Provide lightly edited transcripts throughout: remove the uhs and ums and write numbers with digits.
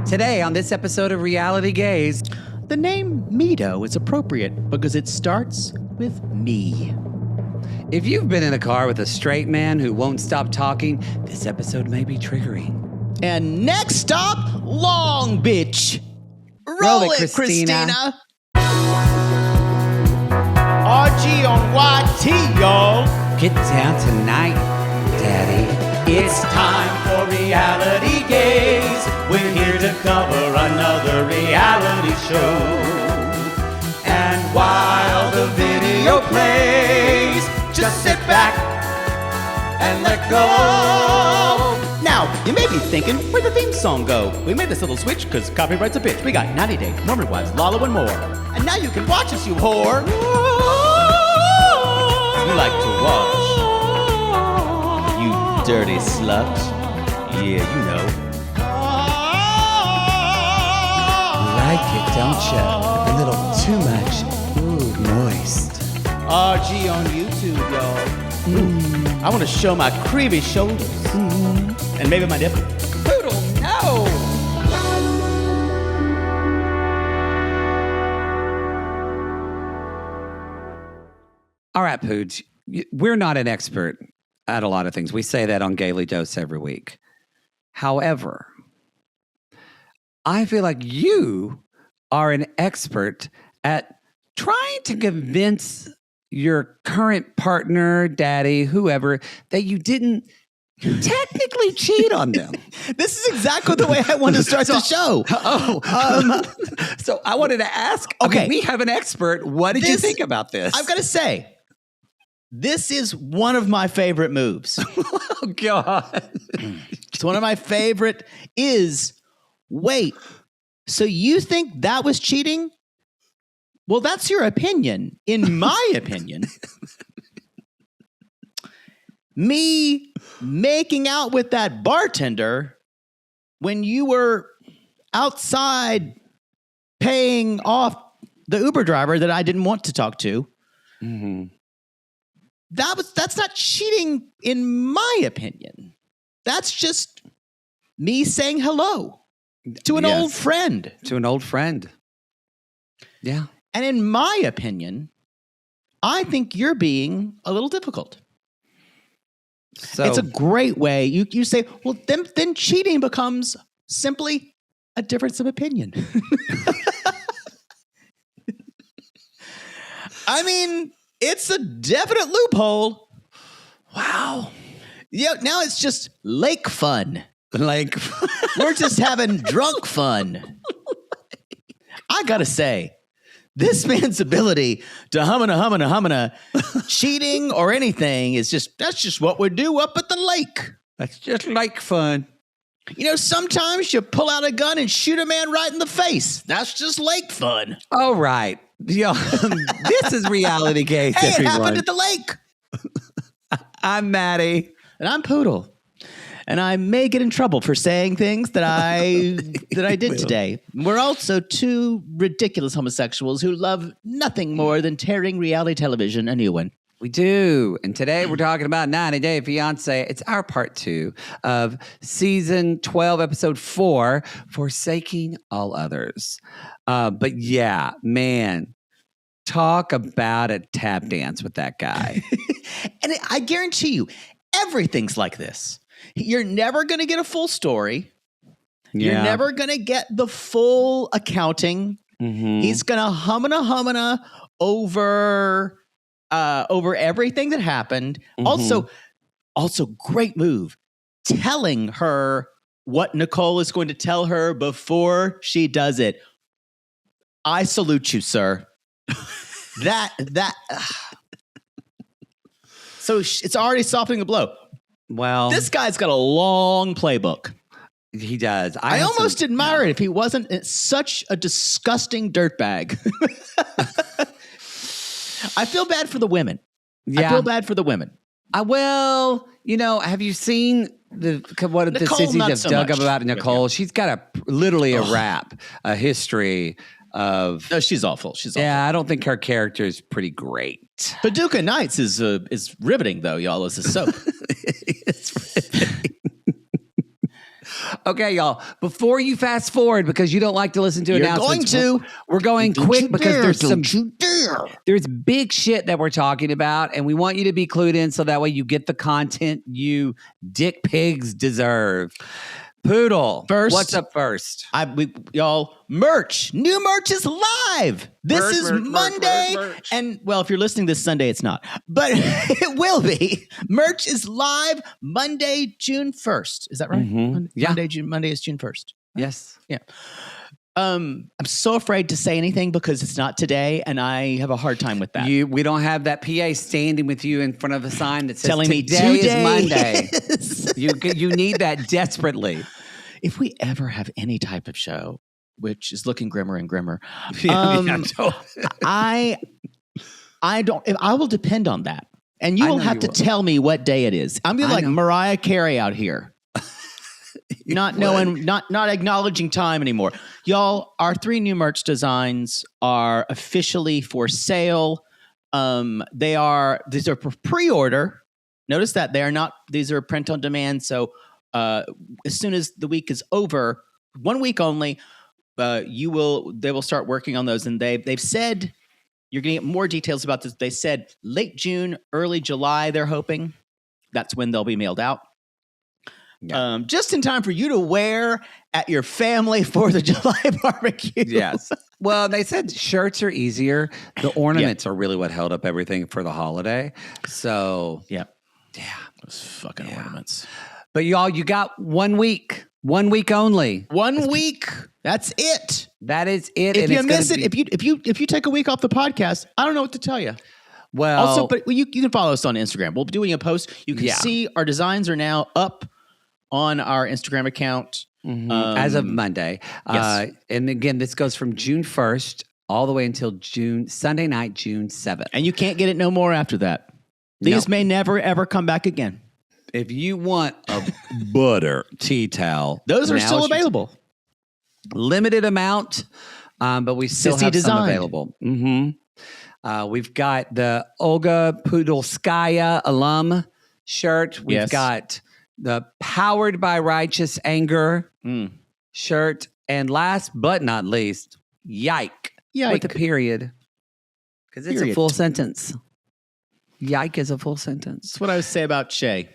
Today on this episode of Reality Gays, the name Mido is appropriate because it starts with me. If you've been in a car with a straight man who won't stop talking, this episode may be triggering. And next stop, Long Beach. Roll it, Christina. RG on YT, y'all. Get down tonight, Daddy. It's time for Reality Gays. We're here to cover another reality show. And while the video plays, just sit back and let go. Now, you may be thinking, where'd the theme song go? We made this little switch because copyright's a bitch. We got 90 Day, Mormon Wives, Lala, and more. And now you can watch us, you whore. You like to watch. You dirty slut. Yeah, you know. Like it, don't you? A little too much. Ooh, moist. RG on YouTube, y'all. Ooh, I want to show my creamy shoulders. And maybe my nipple. Poodle, no! All right, Pooch. We're not an expert at a lot of things. We say that on Gaily Dose every week. However, I feel like you are an expert at trying to convince your current partner, daddy, whoever, that you didn't technically cheat on them. This is exactly the way I want to start the show. So I wanted to ask, okay, we have an expert. What did you think about this? I've got to say, this is one of my favorite moves. Oh, God. It's one of my favorite is, wait, so you think that was cheating? Well, that's your opinion. In my opinion, me making out with that bartender when you were outside paying off the Uber driver that I didn't want to talk to, that's not cheating in my opinion. That's just me saying hello to an old friend. To an old friend. Yeah. And in my opinion, I think you're being a little difficult. So it's a great way. You say, well, then cheating becomes simply a difference of opinion. I mean, it's a definite loophole. Wow. Yeah, now it's just lake fun. Like, we're just having drunk fun. I gotta say, this man's ability to humana, cheating or anything that's just what we do up at the lake. That's just lake fun. You know, sometimes you pull out a gun and shoot a man right in the face. That's just lake fun. All right. Yo, this is Reality Gays, hey, everyone. It happened at the lake. I'm Mattie. And I'm Poodle. And I may get in trouble for saying things that I did today. We're also two ridiculous homosexuals who love nothing more than tearing reality television a new one. We do. And today we're talking about 90 Day Fiance. It's our part 2 of season 12, episode 4, Forsaking All Others. But yeah, man, talk about a tap dance with that guy. And I guarantee you, everything's like this. You're never going to get a full story. Yeah. You're never going to get the full accounting. He's going to humana over everything that happened. Also, great move. Telling her what Nicole is going to tell her before she does it. I salute you, sir. So it's already softening the blow. Well, this guy's got a long playbook. He does. I almost admire it if he wasn't such a disgusting dirtbag. I feel bad for the women. Yeah. I feel bad for the women. Well, you know, have you seen what the sissies have dug up about Nicole? She's got literally a rap, a history of. No, she's awful. Yeah, I don't think her character is pretty great. Paducah Nights is riveting, though, y'all. This is soap. It's riveting. Okay, y'all. Before you fast forward because you don't like to listen to announcements, we're going quick because there's big shit that we're talking about, and we want you to be clued in so that way you get the content you dick pigs deserve. Poodle, what's up first? Y'all, merch. New merch is live. This is Monday. Merch. And, well, if you're listening this Sunday, it's not. But it will be. Merch is live Monday, June 1st. Is that right? Mm-hmm. Yeah. Monday is June 1st. Yes. Yeah. I'm so afraid to say anything because it's not today, and I have a hard time with that. We don't have that PA standing with you in front of a sign that says telling me today is Monday. You need that desperately. If we ever have any type of show, which is looking grimmer and grimmer, I will depend on that, and you will have to tell me what day it is. I'm gonna be like Mariah Carey out here. Not acknowledging time anymore. Y'all, our 3 new merch designs are officially for sale. These are for pre-order. Notice that these are print on demand. So as soon as the week is over, 1 week only, they will start working on those. And they've said you're going to get more details about this. They said late June, early July, they're hoping. That's when they'll be mailed out. Yeah. Just in time for you to wear at your family 4th of July barbecue. Yes. Well, they said shirts are easier. The ornaments are really what held up everything for the holiday. So, yeah. Those fucking ornaments. But y'all, you got 1 week. 1 week only. 1 week. That's it. That is it. If you miss it, if you take a week off the podcast, I don't know what to tell you. Well, also, but you can follow us on Instagram. We'll be doing a post. You can see our designs are now up on our Instagram account. Mm-hmm. As of Monday. Yes. And again, this goes from June 1st all the way until Sunday night, June 7th. And you can't get it no more after that. These may never, ever come back again. If you want a butter tea towel, those are still available. Limited amount, but we still have some available. Mm-hmm. We've got the Olga Pudolskaya alum shirt. We've got the Powered by Righteous Anger shirt. And last but not least, Yike. With a period. Because it's a full sentence. Yike is a full sentence. That's what I would say about Shea.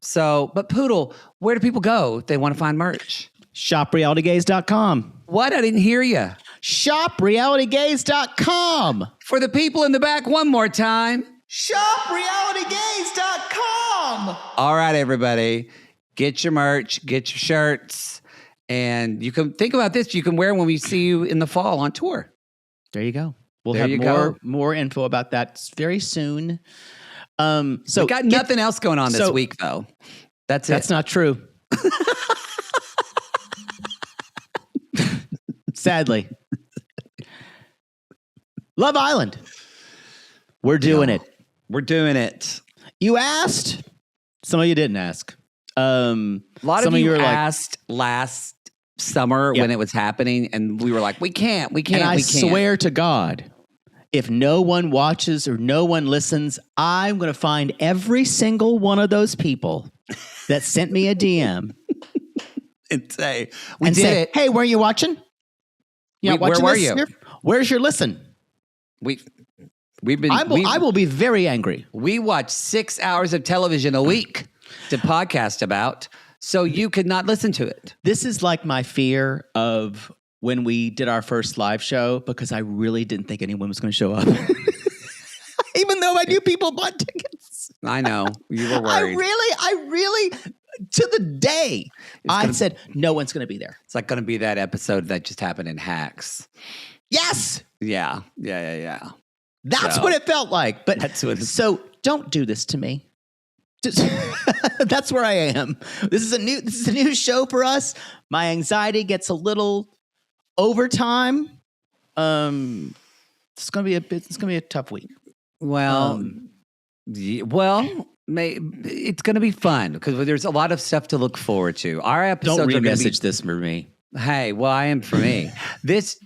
So, but Poodle, where do people go if they want to find merch? ShopRealityGays.com. What? I didn't hear you. ShopRealityGays.com. For the people in the back, one more time. ShopRealityGays.com. All right, everybody. Get your merch, get your shirts, and you can think about this. You can wear them when we see you in the fall on tour. There you go. We'll have more info about that very soon. So we got nothing else going on this week, though. That's not true. Sadly. Love Island. We're doing it. We're doing it. You asked. Some of you didn't ask. A lot of you asked last summer when it was happening, and we were like, we can't. And I swear to God, if no one watches or no one listens, I'm going to find every single one of those people that sent me a DM and say, hey, were you watching? Where were you? Where's your listen? We've been. I will be very angry. We watch 6 hours of television a week to podcast about, so you could not listen to it. This is like my fear of when we did our first live show, because I really didn't think anyone was going to show up. Even though I knew people bought tickets. I know. You were worried. I really, to the day, I said, no one's going to be there. It's like going to be that episode that just happened in Hacks. Yes. Yeah. That's what it felt like. But so don't do this to me. That's where I am. This is a new show for us. My anxiety gets a little overtime. It's gonna be a tough week. Well, it's gonna be fun because there's a lot of stuff to look forward to. Our episodes don't re-message this for me. Hey, well, I am for me. It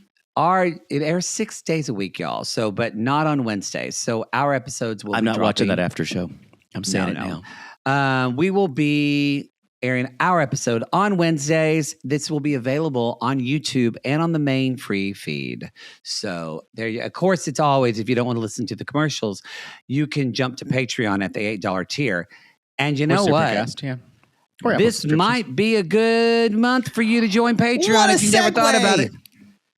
airs 6 days a week, y'all. So, but not on Wednesdays. So our episodes will. I'm be not dropping. watching that after show. I'm saying it now. We will be airing our episode on Wednesdays. This will be available on YouTube and on the main free feed. So of course, it's always, if you don't want to listen to the commercials, you can jump to Patreon at the $8 tier. And you know what? Supercast, yeah. This might be a good month for you to join Patreon if you never thought about it.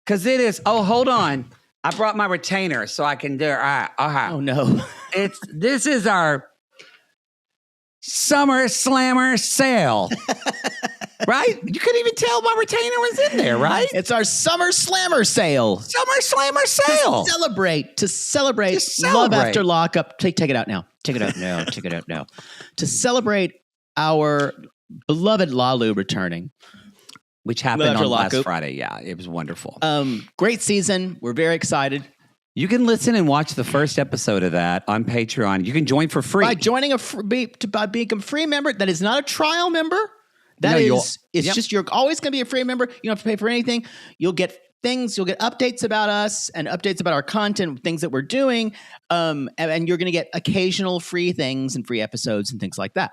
Because it is. Oh, hold on. I brought my retainer so I can do it. All right. Oh, no. This is our Summer Slammer sale. Right? You couldn't even tell my retainer was in there, right? It's our Summer Slammer sale. Summer Slammer sale. To celebrate Love After Lockup. Take it out now. Take it out now. Take it out now. To celebrate our beloved Lalu returning. Which happened on last Friday. Yeah, it was wonderful. Great season. We're very excited. You can listen and watch the first episode of that on Patreon. You can join for free. By joining by being a free member, that is not a trial member. Just you're always going to be a free member. You don't have to pay for anything. You'll get things, you'll get updates about us and updates about our content, things that we're doing. And you're going to get occasional free things and free episodes and things like that.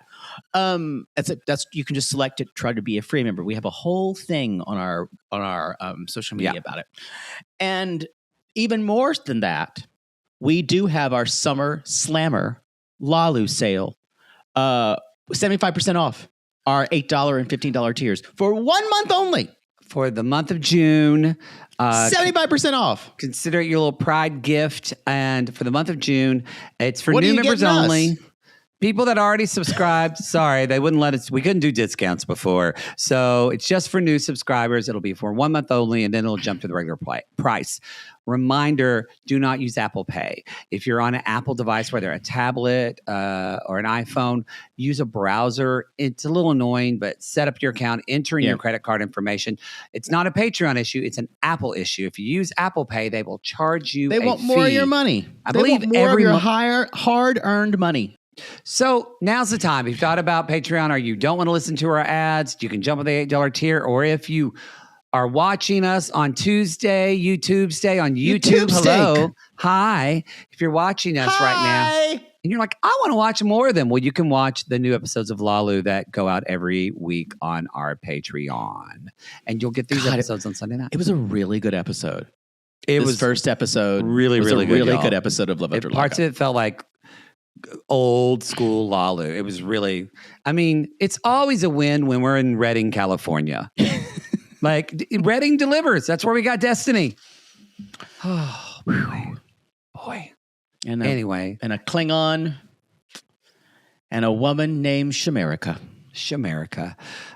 That's you can just select it, try to be a free member. We have a whole thing on our social media about it. And even more than that, we do have our Summer Slammer Lalu sale, 75% off our $8 and $15 tiers for 1 month only. For the month of June. 75% off. Consider it your little pride gift. And for the month of June, it's for new members only. People that already subscribed, sorry, they wouldn't let us. We couldn't do discounts before. So it's just for new subscribers. It'll be for 1 month only, and then it'll jump to the regular price. Reminder, do not use Apple Pay. If you're on an Apple device, whether a tablet or an iPhone, use a browser. It's a little annoying, but set up your account, enter in your credit card information. It's not a Patreon issue. It's an Apple issue. If you use Apple Pay, they will charge you They want more of your money. I believe want more of your hard-earned money. So now's the time. If you've thought about Patreon or you don't want to listen to our ads, you can jump on the $8 tier. Or if you are watching us on Tuesday, YouTube's Day on YouTube, hello, hi. If you're watching us right now and you're like, I want to watch more of them. Well, you can watch the new episodes of Lalu that go out every week on our Patreon. And you'll get these episodes on Sunday night. It was a really good episode. It was first episode. Really good episode of Love After Lockup. Parts of it felt like old school Lalu. It was really, I mean, it's always a win when we're in Redding, California. Like, Redding delivers. That's where we got Destiny. Oh, boy. Anyway. And a Klingon and a woman named Shamerica.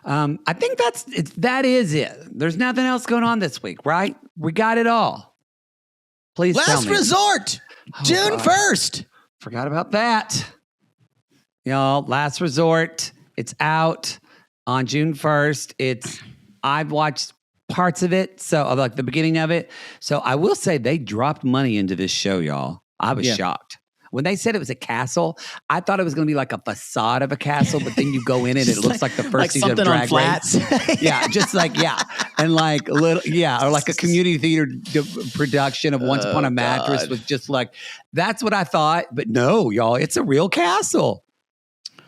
I think that is it. There's nothing else going on this week, right? We got it all. Please tell me. Last resort, June 1st. Forgot about that. Y'all, Last Resort. It's out on June 1st. I've watched parts of it, so like the beginning of it. So I will say they dropped money into this show, y'all. I was shocked. When they said it was a castle, I thought it was going to be like a facade of a castle, but then you go in it and it looks like the first season of Drag Race. Just like, and like a little, or like a community theater production of Once Upon a Mattress with just like, that's what I thought. But no, y'all, it's a real castle.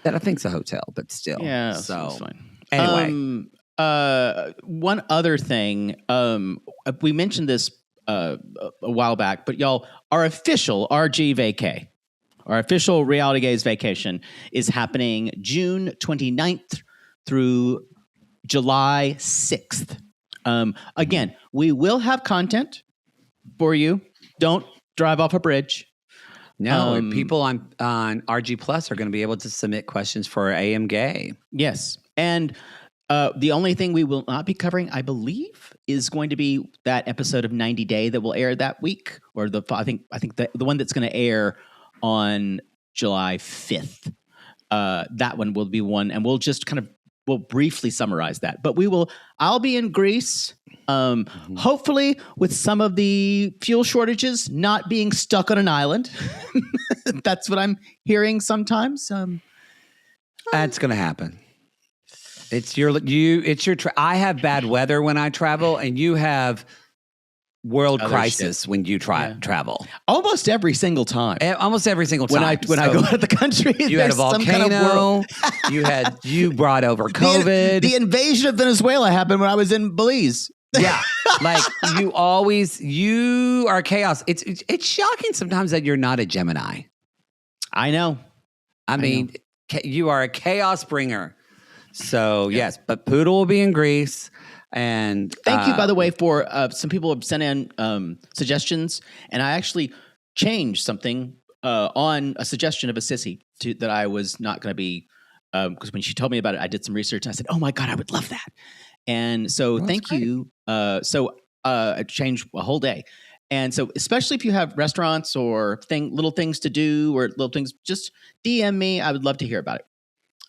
That I think's a hotel, but still. Yeah, so it's fine. Anyway. One other thing, we mentioned this a while back, but y'all, our official RG vacay, our official RealityGays vacation is happening June 29th through July 6th. Again, we will have content for you. Don't drive off a bridge. No, people on RG Plus are going to be able to submit questions for AM Gay. Yes. And the only thing we will not be covering, I believe, is going to be that episode of 90 Day that will air that week, or I think the one that's going to air on July 5th. That one will be one, and we'll briefly summarize that. But I'll be in Greece, hopefully with some of the fuel shortages not being stuck on an island. That's what I'm hearing sometimes. That's going to happen. I have bad weather when I travel, and you have world Other crisis shit. when you travel. Almost every single time. Almost every single time. When I go out of the country, you had a volcano. You brought over COVID. The invasion of Venezuela happened when I was in Belize. Yeah, like you are chaos. It's shocking sometimes that you're not a Gemini. I know. I mean, you are a chaos bringer. So yes, but Poodle will be in Greece. And thank you, by the way, for some people have sent in suggestions, and I actually changed something on a suggestion of a sissy that I was not going to be, because when she told me about it, I did some research and I said, "Oh my God, I would love that." And so thank you. I changed a whole day. And so especially if you have restaurants or little things to do or little things, just DM me. I would love to hear about it.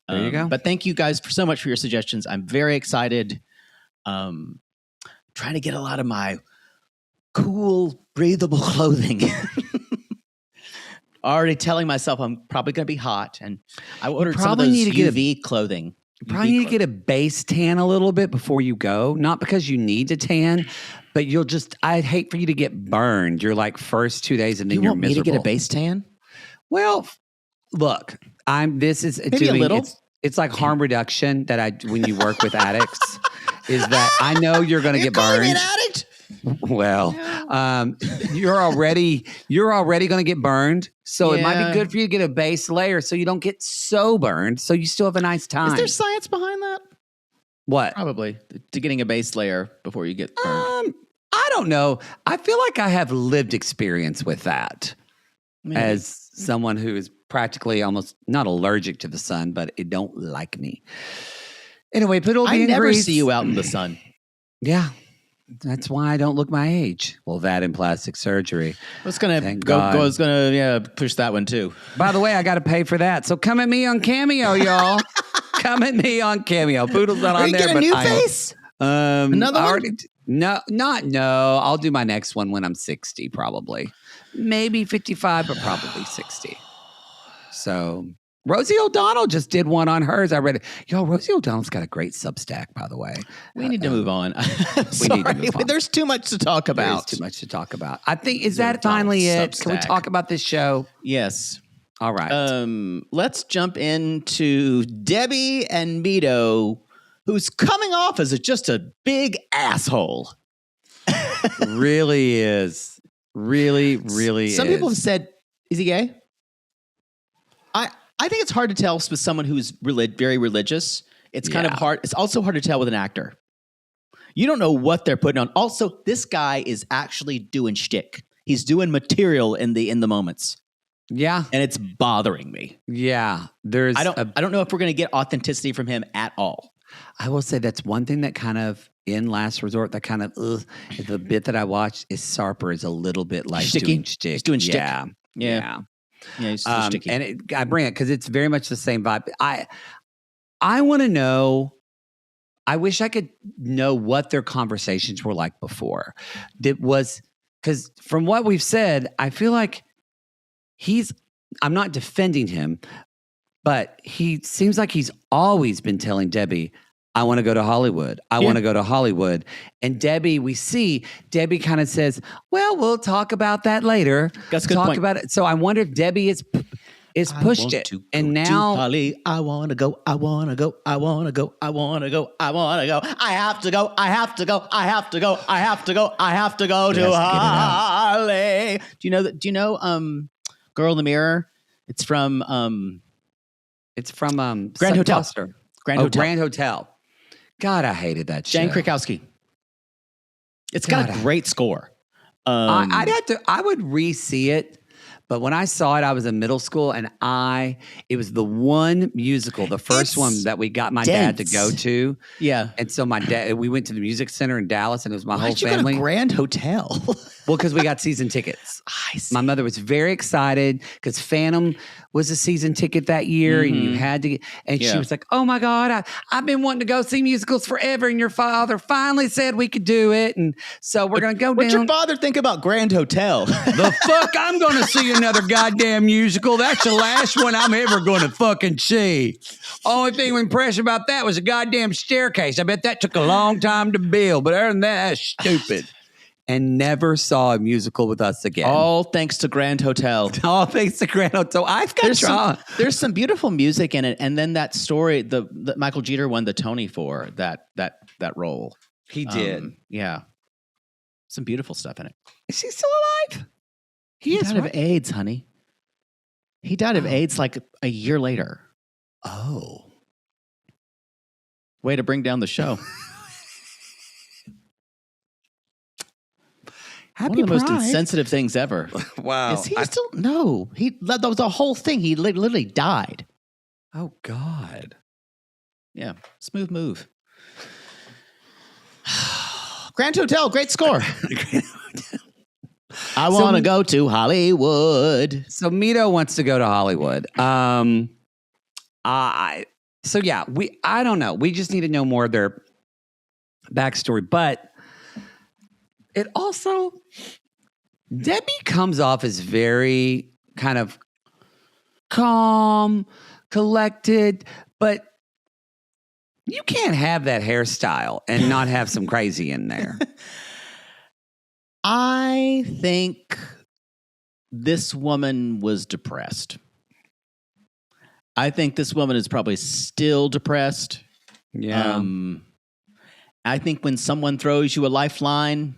There you go. But thank you guys so much for your suggestions. I'm very excited. Trying to get a lot of my cool, breathable clothing. Already telling myself I'm probably going to be hot, and I ordered some of those UV clothing. You probably need to get a base tan a little bit before you go. Not because you need to tan, but I'd hate for you to get burned your like first 2 days and then you're miserable. You want me to get a base tan? Well, look, this is maybe a little. It's like harm reduction that when you work with addicts is that I know you're going to get burned. You're calling me an addict? Well, you're already going to get burned. So it might be good for you to get a base layer so you don't get so burned. So you still have a nice time. Is there science behind that? What? Probably to getting a base layer before you get burned. I don't know. I feel like I have lived experience with that as someone who is practically almost not allergic to the sun, but it don't like me. Anyway, Poodle I never see you out in the sun. Yeah. That's why I don't look my age. Well, that and plastic surgery. I was going to push that one too. By the way, I got to pay for that. So come at me on Cameo, y'all. Come at me on Cameo. Poodle's not on there. Are you getting a new face? Another one? No. I'll do my next one when I'm 60, probably. Maybe 55, but probably 60. So Rosie O'Donnell just did one on hers. I read it. Rosie O'Donnell's got a great Substack, by the way. We need to move on. We need to move on. There's too much to talk about. There's too much to talk about. I think, is that finally it? Substack. Can we talk about this show? Yes. All right. Let's jump into Debby and Mido, who's coming off as just a big asshole. Really is. Really, really Some people have said, is he gay? I think it's hard to tell with someone who's very religious. It's kind of hard. It's also hard to tell with an actor. You don't know what they're putting on. Also, this guy is actually doing shtick. He's doing material in the moments. Yeah. And it's bothering me. Yeah. I don't know if we're going to get authenticity from him at all. I will say that's one thing that kind of in Last Resort that kind of the bit that I watched is Sarper is a little bit like doing shtick. He's doing shtick. Yeah. Yeah, he's so sticky. And I bring it because it's very much the same vibe. I want to know. I wish I could know what their conversations were like before. Because from what we've said, I feel like I'm not defending him, but he seems like he's always been telling Debby, I want to go to Hollywood. I want to go to Hollywood. And Debby kind of says, well, we'll talk about that later. That's a good point. About it. So I wonder if Debby is pushed it. And now Holly, I want to go. I want to go. I want to go. I want to go. I want to go. I have to go. I have to go. I have to go. I have to go. I have to go to Holly. Do you know Girl in the Mirror? It's from Grand Hotel. Grand Hotel. God, I hated that show. Jane Krakowski. It's got a great score. I would re-see it, but when I saw it, I was in middle school, and it was the one musical, the first one that we got my dad to go to. Yeah, and so we went to the Music Center in Dallas, and it was my whole family. Why'd you go to Grand Hotel? Well, because we got season tickets. My mother was very excited because Phantom was a season ticket that year, and you had to get. And she was like, "Oh my God, I've been wanting to go see musicals forever, and your father finally said we could do it, and so we're going to go down." What's your father think about Grand Hotel? The fuck, I'm going to see another goddamn musical. That's the last one I'm ever going to fucking see. Only thing impressive about that was a goddamn staircase. I bet that took a long time to build, but other than that, that's stupid. and never saw a musical with us again. All thanks to Grand Hotel. All thanks to Grand Hotel. I've got there's some beautiful music in it, and then that story, the Michael Jeter won the Tony for that role. He did. Yeah, some beautiful stuff in it. Is he still alive? He died of AIDS, honey. He died of AIDS like a year later. Oh. Way to bring down the show. Happy One of the most Pride. insensitive things ever. Wow. Is he still? No. That was the whole thing. He literally died. Oh, God. Yeah. Smooth move. Grand Hotel, great score. I want to go to Hollywood. So Mido wants to go to Hollywood. I don't know. We just need to know more of their backstory. But it also, Debbie comes off as very kind of calm, collected, but you can't have that hairstyle and not have some crazy in there. I think this woman was depressed. I think this woman is probably still depressed. Yeah. I think when someone throws you a lifeline,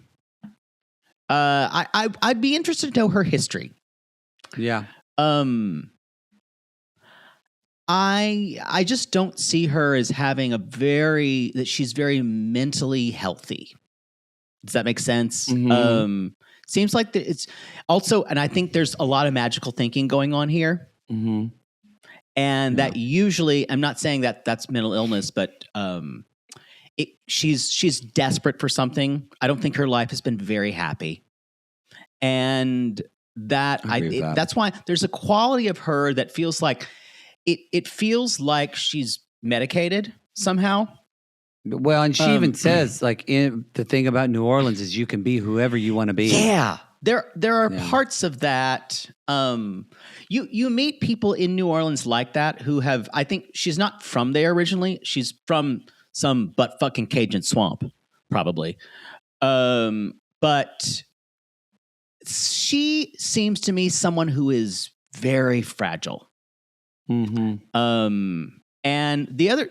I'd be interested to know her history. Yeah. I just don't see her as having that she's very mentally healthy. Does that make sense? Mm-hmm. Seems like it's also, and I think there's a lot of magical thinking going on here. Mm-hmm. And that usually, I'm not saying that that's mental illness, but she's desperate for something. I don't think her life has been very happy. And that's why there's a quality of her that feels like, it feels like she's medicated somehow. Well, and she even says, like, the thing about New Orleans is you can be whoever you want to be. Yeah. There are parts of that. You meet people in New Orleans like that who have, I think she's not from there originally. She's from some butt fucking Cajun swamp, probably. But she seems to me someone who is very fragile. Mm-hmm. And the other,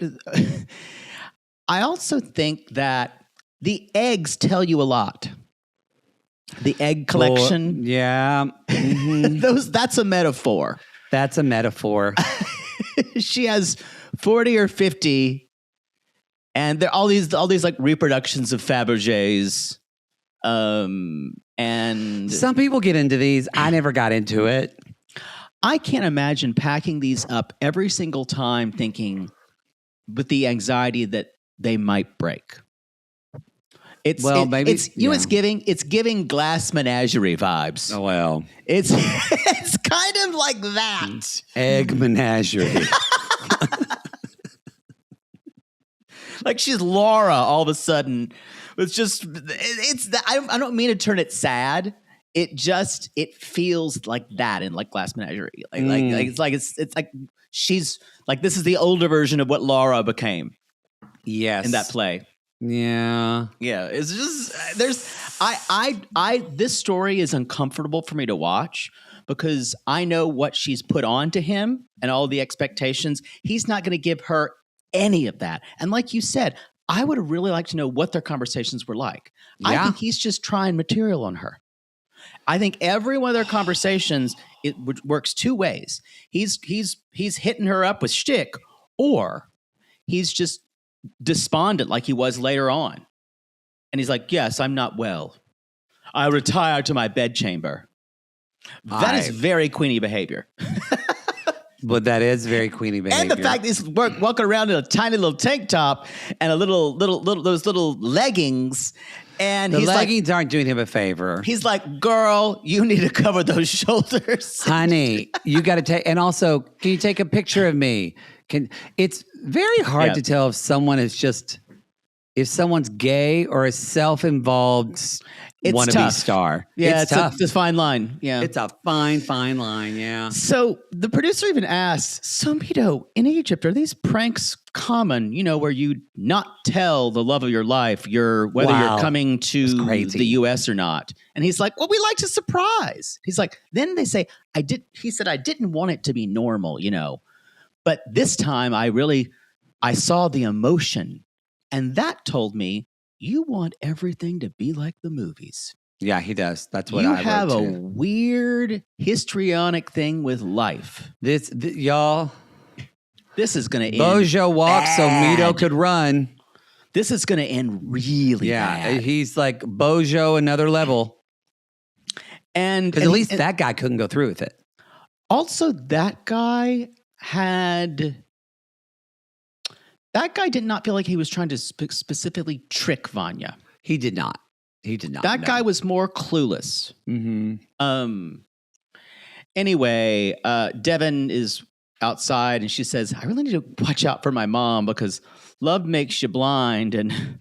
I also think that the eggs tell you a lot. The egg collection. Yeah. Mm-hmm. That's a metaphor. That's a metaphor. She has 40 or 50, and there are all these like reproductions of Fabergés. And some people get into these. I never got into it. I can't imagine packing these up every single time, thinking with the anxiety that they might break. It's giving Glass Menagerie vibes. Oh well, it's kind of like that. Egg Menagerie. Like she's Laura all of a sudden. I don't mean to turn it sad. It feels like that in like Glass Menagerie. It's like she's like, this is the older version of what Laura became. Yes. In that play. Yeah. Yeah. It's just this story is uncomfortable for me to watch because I know what she's put on to him and all the expectations. He's not going to give her any of that. And like you said, I would have really liked to know what their conversations were like. Yeah. I think he's just trying material on her. I think every one of their conversations, it works two ways. He's hitting her up with shtick, or he's just despondent like he was later on. And he's like, yes, I'm not well. I retire to my bedchamber. That is very Queenie behavior. But that is very Queenie behavior. And the fact he's walking around in a tiny little tank top and a little those little leggings. And the leggings aren't doing him a favor. He's like, girl, you need to cover those shoulders. Honey, you got to take, and also, can you take a picture of me? It's very hard to tell if someone is just if someone's gay or a self-involved wannabe star. Yeah, it's tough. It's a fine line. Yeah. It's a fine line. Yeah. So the producer even asked, so Mido, in Egypt, are these pranks common, where you not tell the love of your life, whether you're coming to the US or not? And he's like, well, we like to surprise. He's like, then they say, he said, I didn't want it to be normal, but this time I saw the emotion, and that told me, you want everything to be like the movies. Yeah, he does. That's what I wrote. You have a weird histrionic thing with life. Y'all. This is going to end. Bojo walks so Mido could run. This is going to end really bad. He's like Bojo another level. Because at least that guy couldn't go through with it. Also, that guy did not feel like he was trying to specifically trick Vanya. He did not. That guy was more clueless. Mm-hmm. Anyway, Devin is outside and she says, I really need to watch out for my mom because love makes you blind. And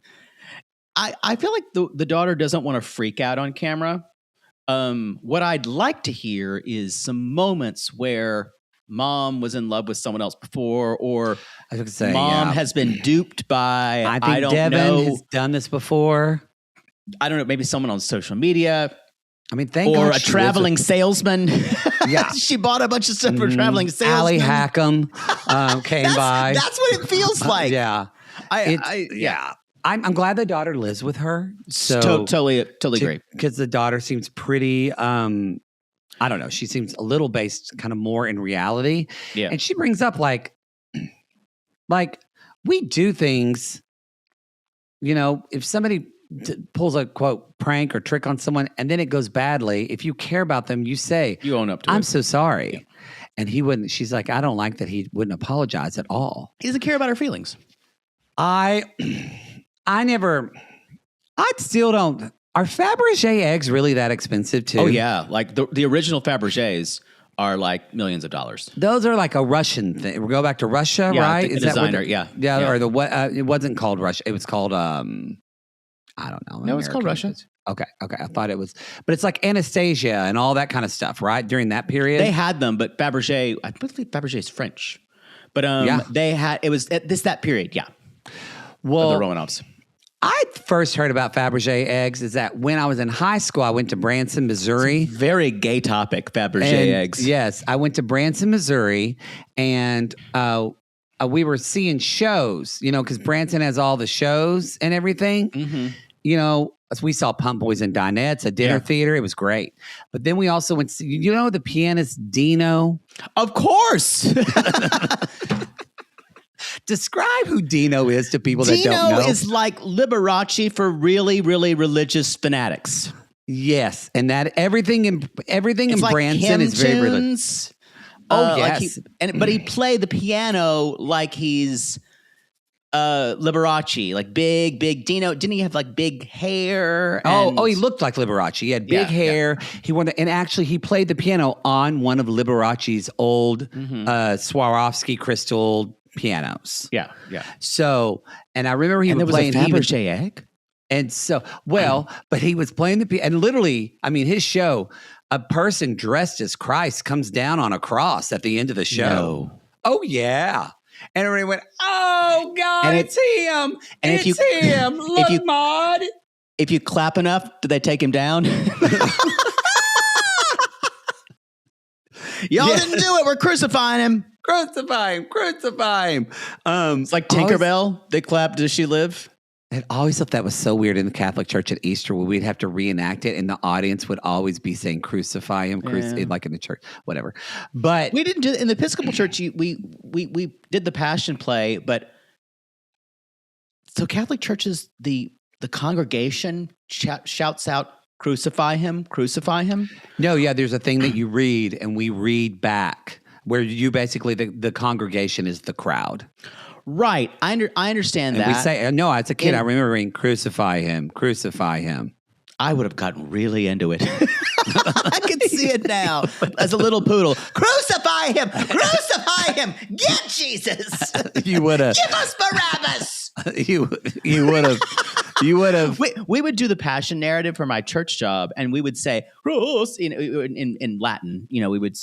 I feel like the daughter doesn't want to freak out on camera. What I'd like to hear is some moments where mom was in love with someone else before, or mom has been duped by, I think Devin has done this before. I don't know, maybe someone on social media. I mean, thank God. Or a traveling salesman. Yeah. She bought a bunch of stuff for traveling salesman. Allie Hackham came by. That's what it feels like. Yeah. I'm glad the daughter lives with her. So totally agree. Because the daughter seems pretty, I don't know. She seems a little based kind of more in reality. Yeah. And she brings up like we do things, if somebody pulls a quote prank or trick on someone and then it goes badly, if you care about them, you say, you own up to it. I'm so sorry. Yeah. And he wouldn't, she's like, I don't like that he wouldn't apologize at all. He doesn't care about her feelings. I still don't. Are Fabergé eggs really that expensive too? Oh yeah. Like the original Fabergés are like millions of dollars. Those are like a Russian thing. We go back to Russia, right? The designer, yeah. Or it wasn't called Russia. It was called, I don't know. No, it's called Russia. Okay. I thought it was, but it's like Anastasia and all that kind of stuff, right? During that period. They had them, but Fabergé, I believe Fabergé is French. But they had, it was at that period, yeah. Well, the Romanovs. I first heard about Fabergé eggs is that when I was in high school, I went to Branson, Missouri. Very gay topic, Fabergé eggs. Yes, I went to Branson, Missouri, and we were seeing shows, because Branson has all the shows and everything. Mm-hmm. We saw Pump Boys and Dinettes, a dinner theater. It was great. But then we also went to, the pianist Dino? Of course. Describe who Dino is to people that don't know. Dino is like Liberace for really, really religious fanatics. Yes, and that everything in like Branson is very religious. Oh yes, but he played the piano like he's Liberace, like big Dino. Didn't he have like big hair? He looked like Liberace. He had big hair. Yeah. He wanted, and actually he played the piano on one of Liberace's old Swarovski crystal pianos. Yeah. So, and I remember he was playing Fabergé egg. And so, but he was playing the piano, and literally, I mean, his show, a person dressed as Christ comes down on a cross at the end of the show. No. Oh yeah. And everybody went, oh God, it's him. And it's him. Look, Maud. If you clap enough, do they take him down? Y'all didn't do it. We're crucifying him. Crucify him. It's like Tinkerbell. They clapped, does she live? I always thought that was so weird in the Catholic Church at Easter where we'd have to reenact it and the audience would always be saying crucify him, like in the church, whatever. But we didn't do it in the Episcopal Church. We did the Passion play, but so Catholic churches, the congregation shouts out, crucify him. No, yeah, there's a thing that you read and we read back where you basically, the congregation is the crowd. Right. I understand that. We say, no, as a kid, I remember reading, crucify him. I would have gotten really into it. I can see it now as a little poodle. Crucify him. Get Jesus. You would have. Give us Barabbas. You would have. We would do the passion narrative for my church job, and we would say "Cruz" in Latin. You know, we would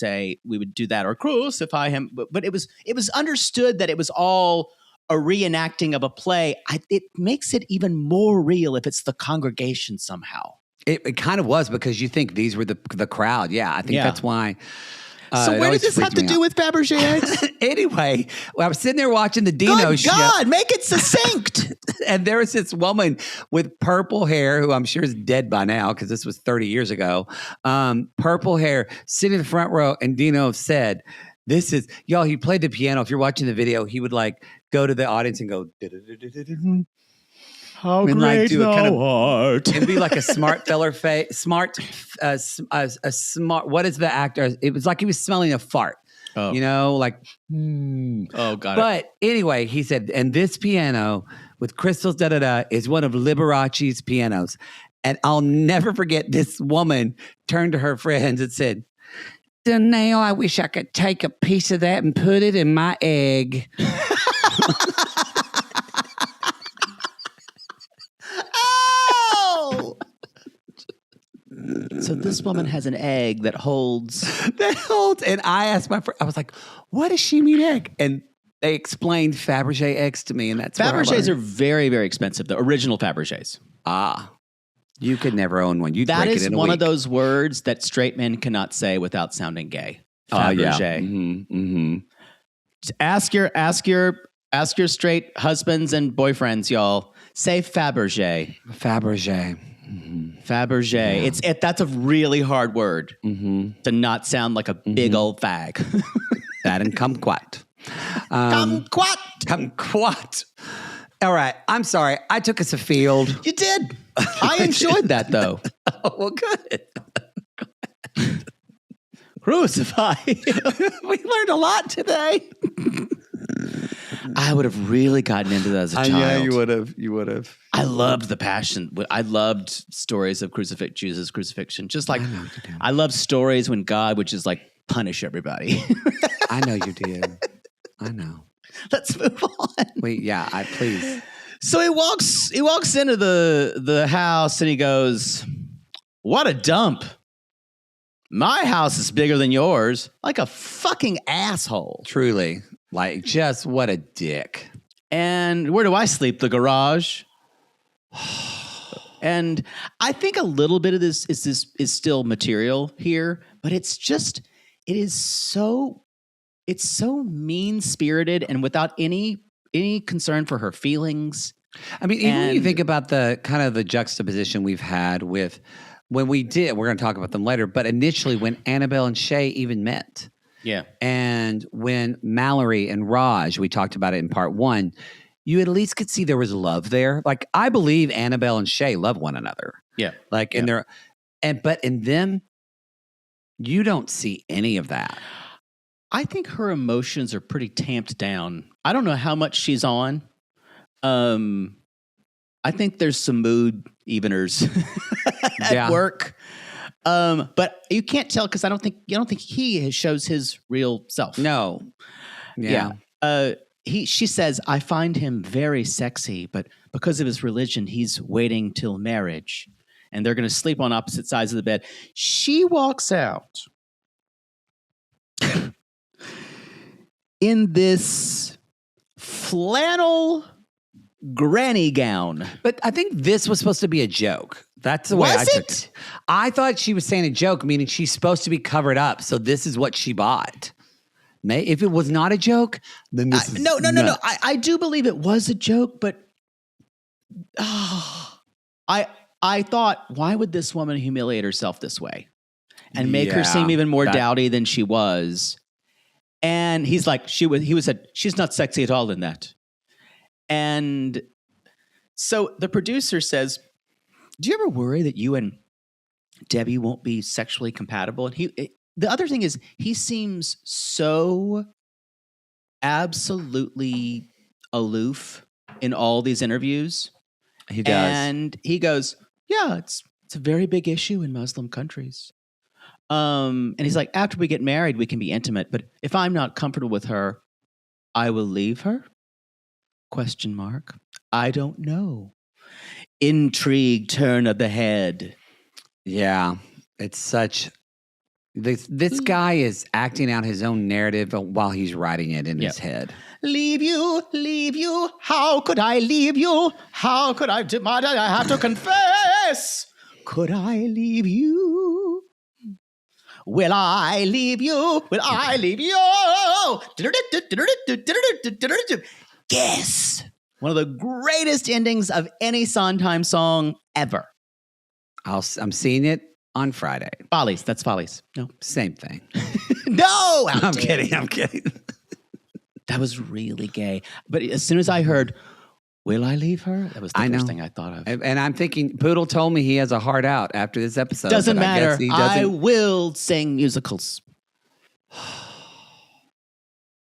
do that or "Crucify him." But it was understood that it was all a reenacting of a play. It makes it even more real if it's the congregation somehow. It kind of was, because you think these were the crowd. Yeah, I think that's why. So where did this have to do with Fabergé eggs? Anyway, I was sitting there watching the Dino show. God, make it succinct. And there was this woman with purple hair, who I'm sure is dead by now because this was 30 years ago. Purple hair, sitting in the front row. And Dino said, this is, y'all, he played the piano. If you're watching the video, he would like go to the audience and go, how and great like do a kind of art. It'd be like a smart feller face, smart, a smart. What is the actor? It was like he was smelling a fart. Oh. You know, like. Oh, got it. But anyway, he said, and this piano with crystals, is one of Liberace's pianos. And I'll never forget, this woman turned to her friends and said, "Now I wish I could take a piece of that and put it in my egg." So this woman has an egg that holds. And I asked my friend, I was like, what does she mean egg? And they explained Fabergé eggs to me, and that's Fabergés are very, very expensive. The original Fabergés. You could never own one. You'd break it in a week. That is one of those words that straight men cannot say without sounding gay. Fabergé. Yeah. Mm-hmm, mm-hmm. Ask your straight husbands and boyfriends, y'all. Say Fabergé. Fabergé. Mm-hmm. Fabergé. Yeah. That's a really hard word to not sound like a big old fag. That and kumquat. Kumquat. All right. I'm sorry. I took us afield. You did. I enjoyed that, though. Oh, well, good. Crucify. We learned a lot today. I would have really gotten into that as a child. Yeah, you would have. I loved the passion. I loved stories of Jesus' crucifixion. Just like I love stories when God would just like punish everybody. I know you did. I know. Let's move on. Wait, yeah, please. So he walks into the house and he goes, "What a dump. My house is bigger than yours." Like a fucking asshole. Truly. Like, just what a dick. And where do I sleep? The garage. And I think a little bit of this is still material here, but it is so mean-spirited and without any concern for her feelings. I mean, even when you think about the kind of the juxtaposition we've had with when we're going to talk about them later, but initially when Anabelle and Shea even met. Yeah. And when Mallory and Raj, we talked about it in part 1, you at least could see there was love there. Like, I believe Anabelle and Shea love one another. Yeah. Like, but in them, you don't see any of that. I think her emotions are pretty tamped down. I don't know how much she's on. I think there's some mood eveners at work. But you can't tell because I don't think he shows his real self. No. Yeah. She says, "I find him very sexy, but because of his religion, he's waiting till marriage, and they're going to sleep on opposite sides of the bed." She walks out in this flannel granny gown. But I think this was supposed to be a joke. That's the way I took it. I thought she was saying a joke, meaning she's supposed to be covered up. So this is what she bought. If it was not a joke, then this is no. I do believe it was a joke, but I thought, why would this woman humiliate herself this way and make her seem even more dowdy than she was? And he's like, he said, "She's not sexy at all in that." And so the producer says, "Do you ever worry that you and Debbie won't be sexually compatible?" And the other thing is, he seems so absolutely aloof in all these interviews. He does. And he goes, "Yeah, it's a very big issue in Muslim countries." And he's like, "After we get married, we can be intimate. But if I'm not comfortable with her, I will leave her? ? I don't know. Intrigue, turn of the head. Yeah, it's such. This guy is acting out his own narrative while he's writing it in his head. Leave you. How could I leave you? How could I? I have to confess. Could I leave you? Will I leave you? Will I leave you? Guess. One of the greatest endings of any Sondheim song ever. I'm seeing it on Friday. Follies. That's Follies. No. Same thing. No. I'm kidding. That was really gay. But as soon as I heard, will I leave her? That was the first thing I thought of. And I'm thinking, Poodle told me he has a heart out after this episode. Doesn't matter. I will sing musicals.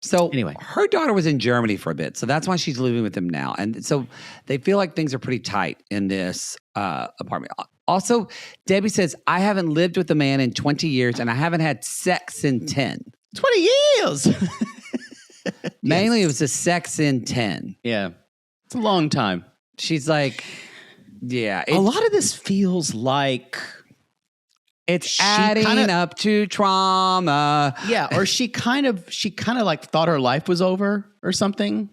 So anyway, her daughter was in Germany for a bit. So that's why she's living with him now. And so they feel like things are pretty tight in this apartment. Also, Debbie says, I haven't lived with a man in 20 years and I haven't had sex in 10. 20 years! Mainly it was a sex in 10. Yeah. It's a long time. She's like, yeah. A lot of this feels like... It's adding up to trauma. Yeah, or she kind of like thought her life was over or something.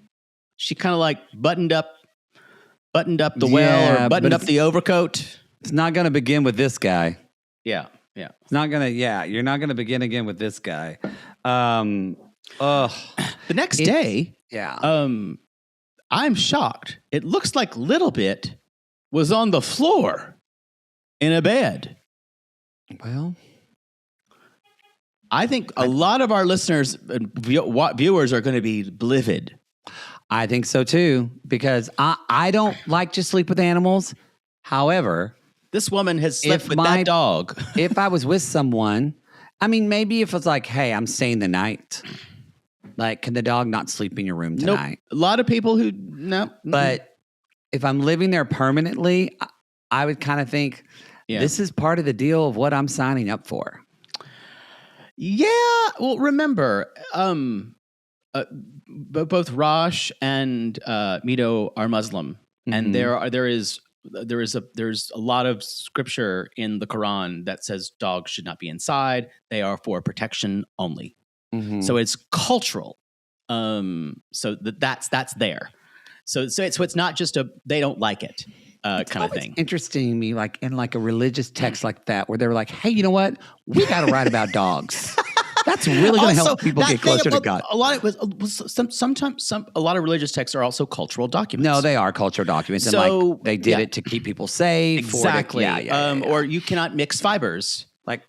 She kind of like buttoned up the well or buttoned up the overcoat. It's not going to begin with this guy. Yeah. It's not going to, you're not going to begin again with this guy. The next day, I'm shocked. It looks like Little Bit was on the floor in a bed. Well, I think a lot of our listeners and viewers are going to be livid. I think so too, because I don't like to sleep with animals. However, this woman has slept with that dog. If I was with someone, I mean, maybe if it's like, hey, I'm staying the night. Like, can the dog not sleep in your room tonight? Nope. A lot of people who, no. But if I'm living there permanently, I would kind of think, this is part of the deal of what I'm signing up for. Yeah. Well, remember, both Rosh and Mido are Muslim, and there's a lot of scripture in the Quran that says dogs should not be inside. They are for protection only. Mm-hmm. So it's cultural. So that's there. So it's not just they don't like it. Kind of thing. Interesting to me, like in like a religious text like that, where they were like, "Hey, you know what? We got to write about dogs. That's really going to help people get closer to God." A lot of sometimes a lot of religious texts are also cultural documents. No, they are cultural documents, and like they did it to keep people safe. Exactly. Or you cannot mix fibers. Like,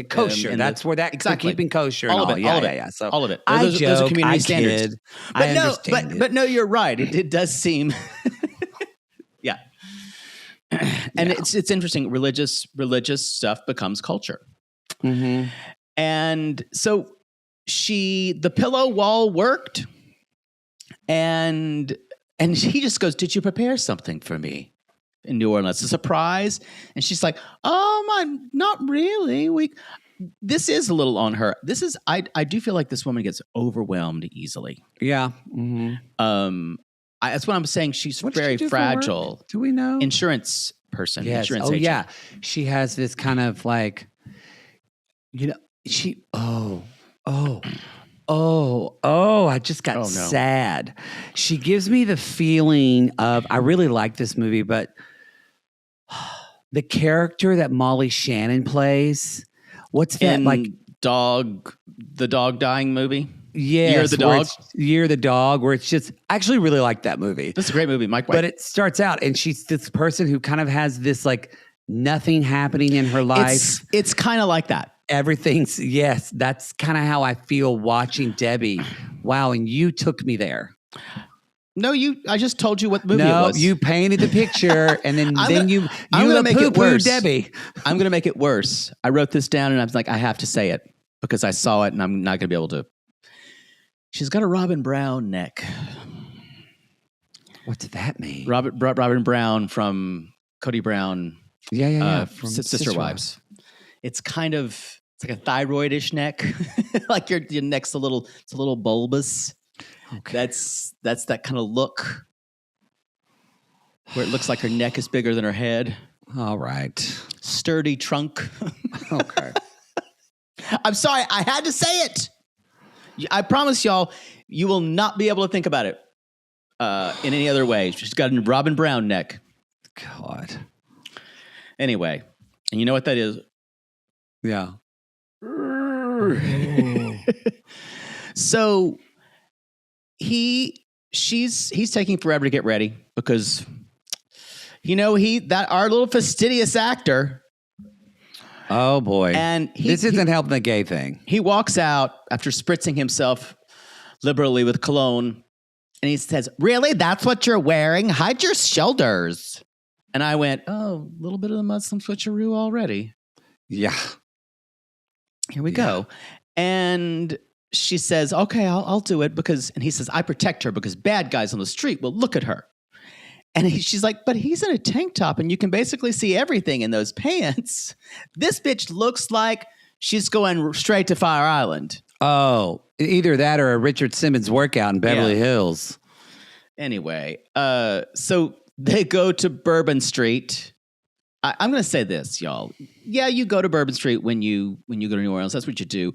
kosher. That's where that keeping kosher. All of it. Yeah. So all of it. Those are community standards. I understand. But no, you're right. It does seem. Yeah. And it's interesting. Religious stuff becomes culture. Mm-hmm. And so the pillow wall worked, and he just goes, "Did you prepare something for me in New Orleans? A surprise?" And she's like, not really. This is a little on her. This is I do feel like this woman gets overwhelmed easily. Yeah. Mm-hmm. That's what I'm saying. She's very fragile. Do we know? Insurance person. Yes. Insurance agent. Yeah. She has this kind of like, she. I just got sad. She gives me the feeling of, I really like this movie, but the character that Molly Shannon plays, what's that like? The dog dying movie? Yes, Year of the Dog. Year of the Dog, where it's just, I actually really like that movie. That's a great movie, Mike White. But it starts out, and she's this person who kind of has this like nothing happening in her life. It's kind of like that. Everything's, yes, that's kind of how I feel watching Debbie. Wow, and you took me there. No, I just told you what movie it was. No, you painted the picture, and then you I'm going to make it worse. Debbie. I'm going to make it worse. I wrote this down, and I was like, I have to say it because I saw it, and I'm not going to be able to. She's got a Robin Brown neck. What's that mean? Robin Brown from Cody Brown. Yeah. From Sister Wives. It's kind of, it's like a thyroidish neck. Like your neck's it's a little bulbous. Okay. That's that kind of look. where it looks like her neck is bigger than her head. All right. Sturdy trunk. Okay. I'm sorry. I had to say it. I promise y'all, you will not be able to think about it in any other way. She's got a Robin Brown neck. God. Anyway, and you know what that is? Yeah. So he's taking forever to get ready because our little fastidious actor. Oh boy. And this isn't helping the gay thing. He walks out after spritzing himself liberally with cologne, and he says, "Really? That's what you're wearing? Hide your shoulders." And I went, "Oh, a little bit of the Muslim switcheroo already." Yeah. Here we go. And she says, "Okay, I'll do it and he says, "I protect her because bad guys on the street will look at her." And she's like, "But he's in a tank top and you can basically see everything in those pants." This bitch looks like she's going straight to Fire Island. Oh, either that or a Richard Simmons workout in Beverly Hills. Anyway, so they go to Bourbon Street. I'm going to say this, y'all. Yeah, you go to Bourbon Street when you go to New Orleans. That's what you do.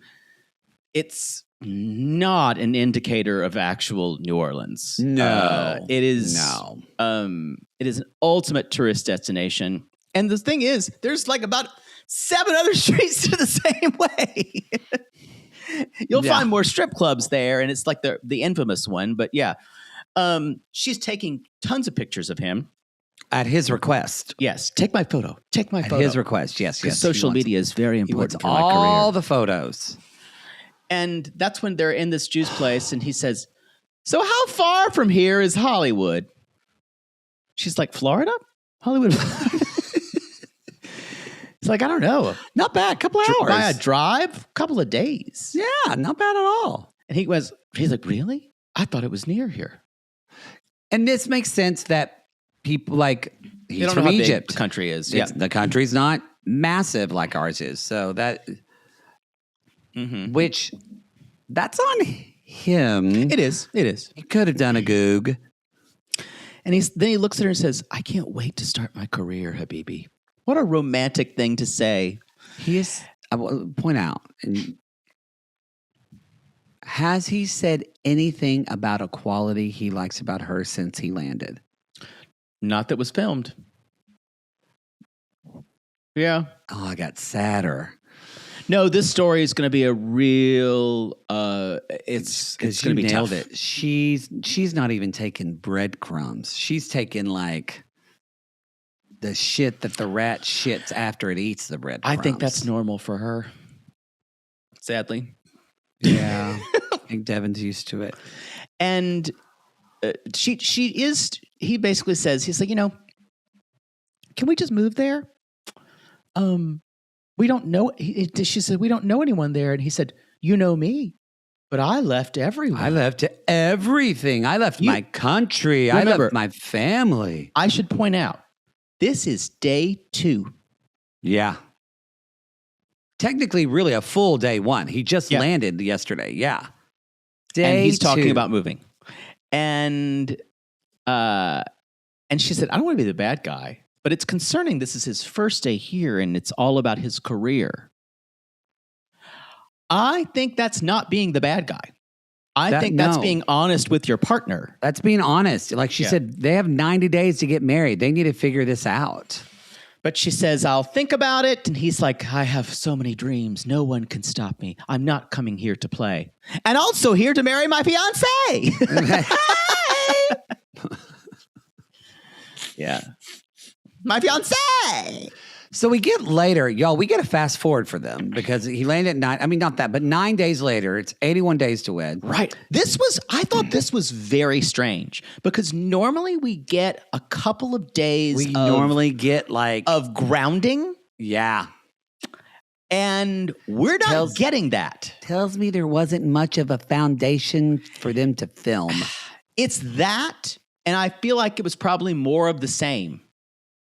It's not an indicator of actual New Orleans. No, it is. No, it is an ultimate tourist destination. And the thing is, there's like about 7 other streets to the same way. You'll find more strip clubs there, and it's like the infamous one. But yeah, she's taking tons of pictures of him. At his request. Yes. Take my photo. Take my photo. At his request. Yes. Social media is very important for my career. All the photos. And that's when they're in this juice place, and he says, "So how far from here is Hollywood?" She's like, "Florida? Hollywood?" He's like, "I don't know. Not bad. Couple hours. By a drive? Couple of days." Yeah, not bad at all. And he's like, "Really? I thought it was near here." And this makes sense that people he's from Egypt. The country is. The country's not massive like ours is. So that, which that's on him. It is. He could have done a goog. And then he looks at her and says, "I can't wait to start my career, Habibi." What a romantic thing to say. I will point out, has he said anything about a quality he likes about her since he landed? Not that was filmed. Yeah. Oh, I got sadder. No, this story is going to be a real. It's going to be nailed tough. it. She's not even taking breadcrumbs. She's taking like the shit that the rat shits after it eats the breadcrumbs. I think that's normal for her. Sadly. Yeah. I think Devin's used to it. And she is. He basically says, he's like, can we just move there? We don't know. She said, "We don't know anyone there." And he said, "You know me, but I left everyone. I left everything. I left my country. I left my family." I should point out, this is day 2. Yeah. Technically, really a full day 1. He just landed yesterday. Yeah. And he's 2. talking about moving. And she said, "I don't want to be the bad guy, but it's concerning. This is his first day here, and it's all about his career." I think that's not being the bad guy. I think that's being honest with your partner. That's being honest. Like she said, they have 90 days to get married. They need to figure this out. But she says, "I'll think about it." And he's like, "I have so many dreams. No one can stop me. I'm not coming here to play. And also here to marry my fiance." Yeah. My fiance. So we get later, y'all, we get a fast forward for them because he landed at 9. I mean, not that, but 9 days later, it's 81 days to wed. Right. I thought this was very strange because normally we get a couple of days of grounding. Yeah. And we're not getting that. Tells me there wasn't much of a foundation for them to film. It's that. And I feel like it was probably more of the same.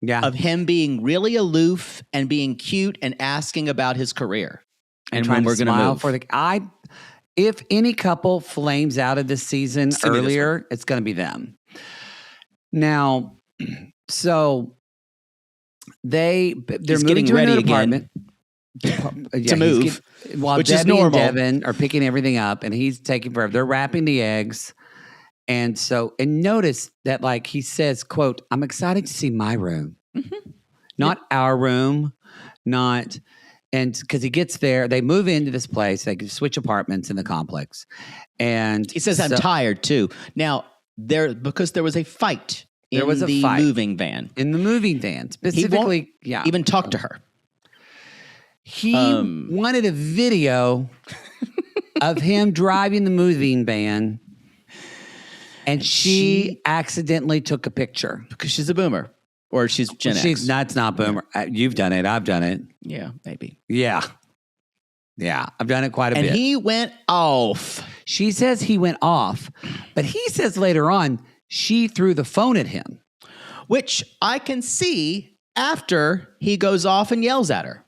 Yeah. Of him being really aloof and being cute and asking about his career. And when we're going to move. If any couple flames out of this season earlier, it's going to be them. Now, So they're He's moving getting to ready an again apartment to move, while which Debbie is normal. and Devin are picking everything up, and he's taking forever. They're wrapping the eggs. And notice that, like, he says, quote, "I'm excited to see my room, not our room, not." And because he gets there, they move into this place. They switch apartments in the complex. And he says, "I'm tired too." Now, because there was a fight in the moving van. In the moving van, specifically, he won't even talk to her. He wanted a video of him driving the moving van. And she accidentally took a picture. Because she's a boomer. Or she's Gen X. That's not boomer. You've done it. I've done it. Yeah, maybe. Yeah. I've done it quite a bit. And he went off. She says he went off. But he says later on, she threw the phone at him. Which I can see after he goes off and yells at her.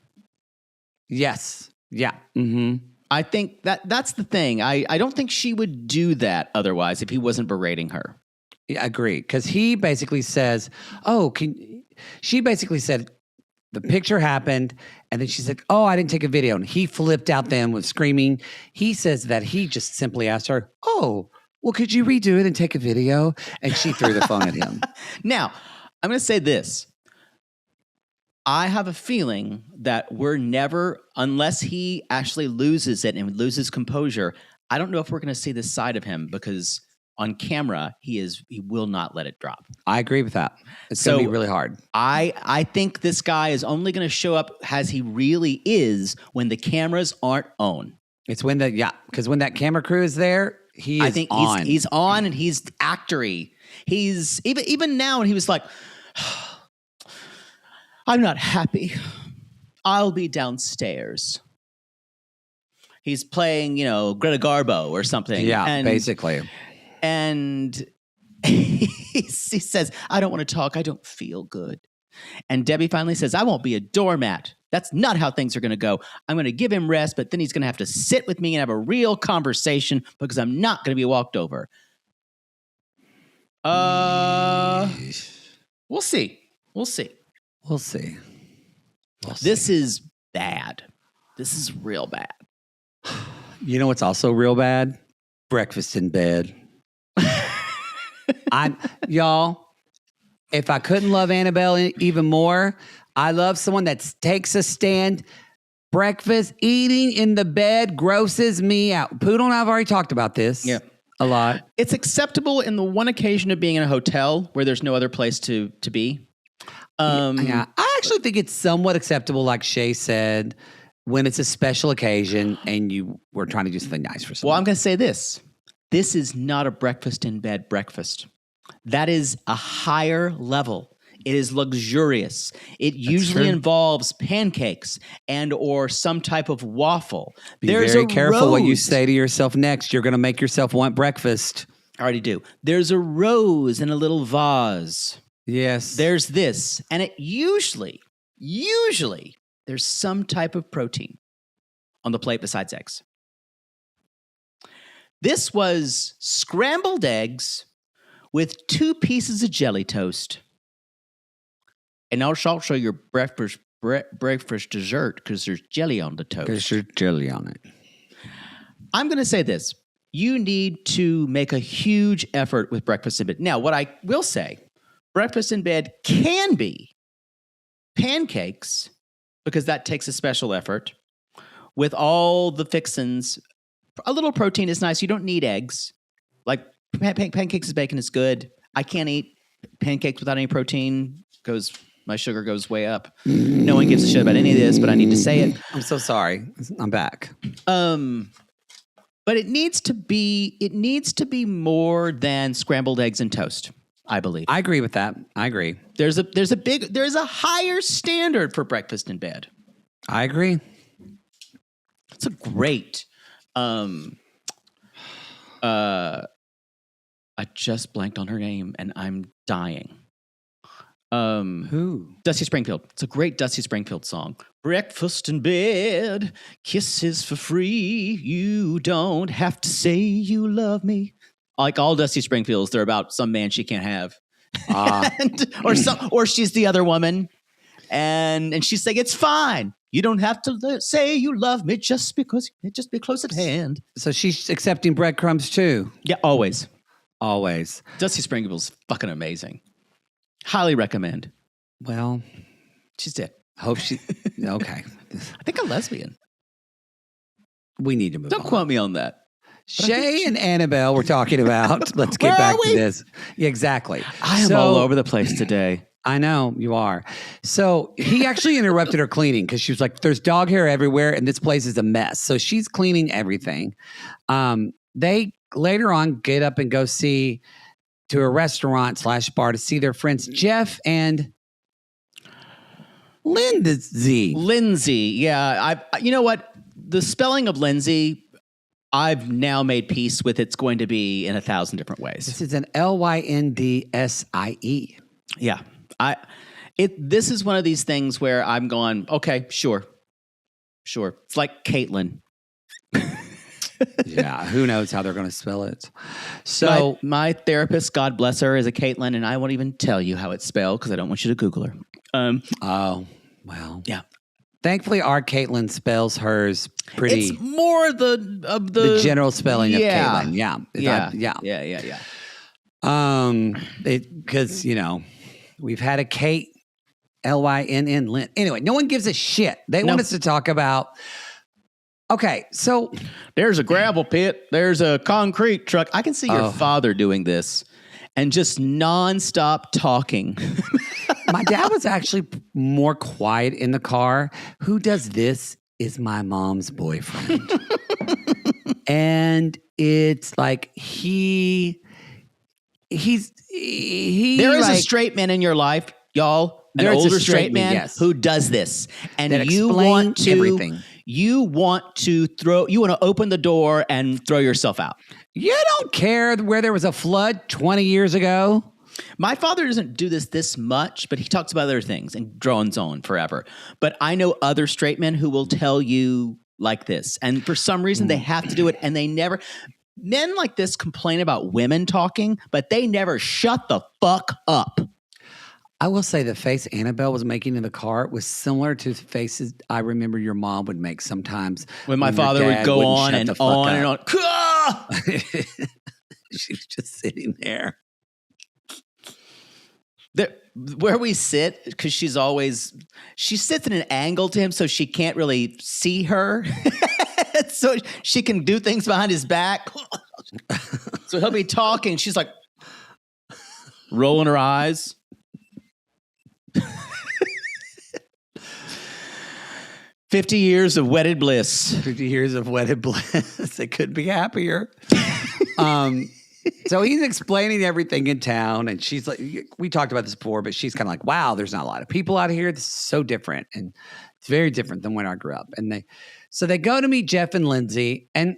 Yes. Yeah. Mm-hmm. I think that's the thing. I don't think she would do that otherwise if he wasn't berating her. Yeah, I agree. Because he basically says, she basically said the picture happened. And then she said, I didn't take a video. And he flipped out then with screaming. He says that he just simply asked her, well, could you redo it and take a video? And she threw the phone at him. Now, I'm going to say this. I have a feeling that we're never, unless he actually loses it and loses composure, I don't know if we're going to see this side of him because on camera, he will not let it drop. I agree with that. It's going to be really hard. I think this guy is only going to show up as he really is when the cameras aren't on. It's when because when that camera crew is there, I think on. He's on and he's actory. He's even now, and he was like, I'm not happy. I'll be downstairs. He's playing, Greta Garbo or something. Yeah, basically. And he says, I don't want to talk. I don't feel good. And Debbie finally says, I won't be a doormat. That's not how things are going to go. I'm going to give him rest, but then he's going to have to sit with me and have a real conversation because I'm not going to be walked over. We'll see. This is bad. This is real bad. You know what's also real bad? Breakfast in bed. Y'all, if I couldn't love Annabelle even more, I love someone that takes a stand. Breakfast, eating in the bed grosses me out. Poodle and I have already talked about this a lot. It's acceptable in the one occasion of being in a hotel where there's no other place to be. I actually think it's somewhat acceptable, like Shea said, when it's a special occasion and you were trying to do something nice for someone. Well, I'm going to say this. This is not a breakfast in bed breakfast. That is a higher level. It is luxurious. It usually involves pancakes and or some type of waffle. Be very careful what you say to yourself next. You're going to make yourself want breakfast. I already do. There's a rose in a little vase. Yes. There's this. And it usually, there's some type of protein on the plate besides eggs. This was scrambled eggs with 2 pieces of jelly toast. And also your breakfast dessert because there's jelly on the toast. Because there's jelly on it. I'm going to say this. You need to make a huge effort with breakfast in bed. Now, what I will say, breakfast in bed can be pancakes because that takes a special effort with all the fixins. A little protein is nice. You don't need eggs. Like pancakes and bacon is good. I can't eat pancakes without any protein because my sugar goes way up. No one gives a shit about any of this, but I need to say it. I'm so sorry. I'm back. But it needs to be more than scrambled eggs and toast, I believe. I agree with that. I agree. There's a higher standard for breakfast in bed. I agree. It's a great I just blanked on her name and I'm dying. Who? Dusty Springfield. It's a great Dusty Springfield song. Breakfast in bed, kisses for free. You don't have to say you love me. Like all Dusty Springfields, they're about some man she can't have. or she's the other woman, and she's saying it's fine. You don't have to say you love me just be close at hand. So she's accepting breadcrumbs too. Yeah, always. Dusty Springbell's fucking amazing. Highly recommend. Well, she's dead. Hope she. Okay. I think a lesbian. We need to move on. Don't quote me on that. Shea and Anabelle we're talking about. Let's get back to this. Yeah, exactly. I am all over the place today. I know you are. So he actually interrupted her cleaning because she was like, there's dog hair everywhere and this place is a mess. So she's cleaning everything. They later on get up and go to a restaurant/bar to see their friends Jeff and Lindsay. Yeah. You know what? The spelling of Lindsay, I've now made peace with. It's going to be in 1,000 different ways. This is an Lyndsie. Yeah. This is one of these things where I'm going, okay, sure. It's like Caitlin. Yeah, who knows how they're going to spell it. So my therapist, God bless her, is a Caitlin, and I won't even tell you how it's spelled because I don't want you to Google her. Oh, well. Yeah. Thankfully, our Caitlin spells hers pretty. It's more the general spelling of Caitlin. Yeah. Because we've had a Kate, Lynn, Lynn. Anyway, no one gives a shit. They want us to talk about. Okay, so there's a gravel pit. There's a concrete truck. I can see your father doing this and just nonstop talking. My dad was actually more quiet in the car. Who does this is my mom's boyfriend. And it's like there is a straight man in your life, y'all. An older straight man who does this. And you want to open the door and throw yourself out. You don't care where there was a flood 20 years ago. My father doesn't do this much, but he talks about other things and drones on forever. But I know other straight men who will tell you like this. And for some reason, they have to do it. And men like this complain about women talking, but they never shut the fuck up. I will say the face Anabelle was making in the car was similar to the faces I remember your mom would make sometimes. When my father would go on and on and on. She was just sitting there. Where we sit, because she sits at an angle to him so she can't really see her. So she can do things behind his back. So he'll be talking. She's like rolling her eyes. 50 years of wedded bliss. 50 years of wedded bliss. It could be happier. So he's explaining everything in town, and she's like, we talked about this before, but she's kind of like, wow, there's not a lot of people out here. This is so different, and it's very different than when I grew up. And they go to meet Jeff and Lindsay, and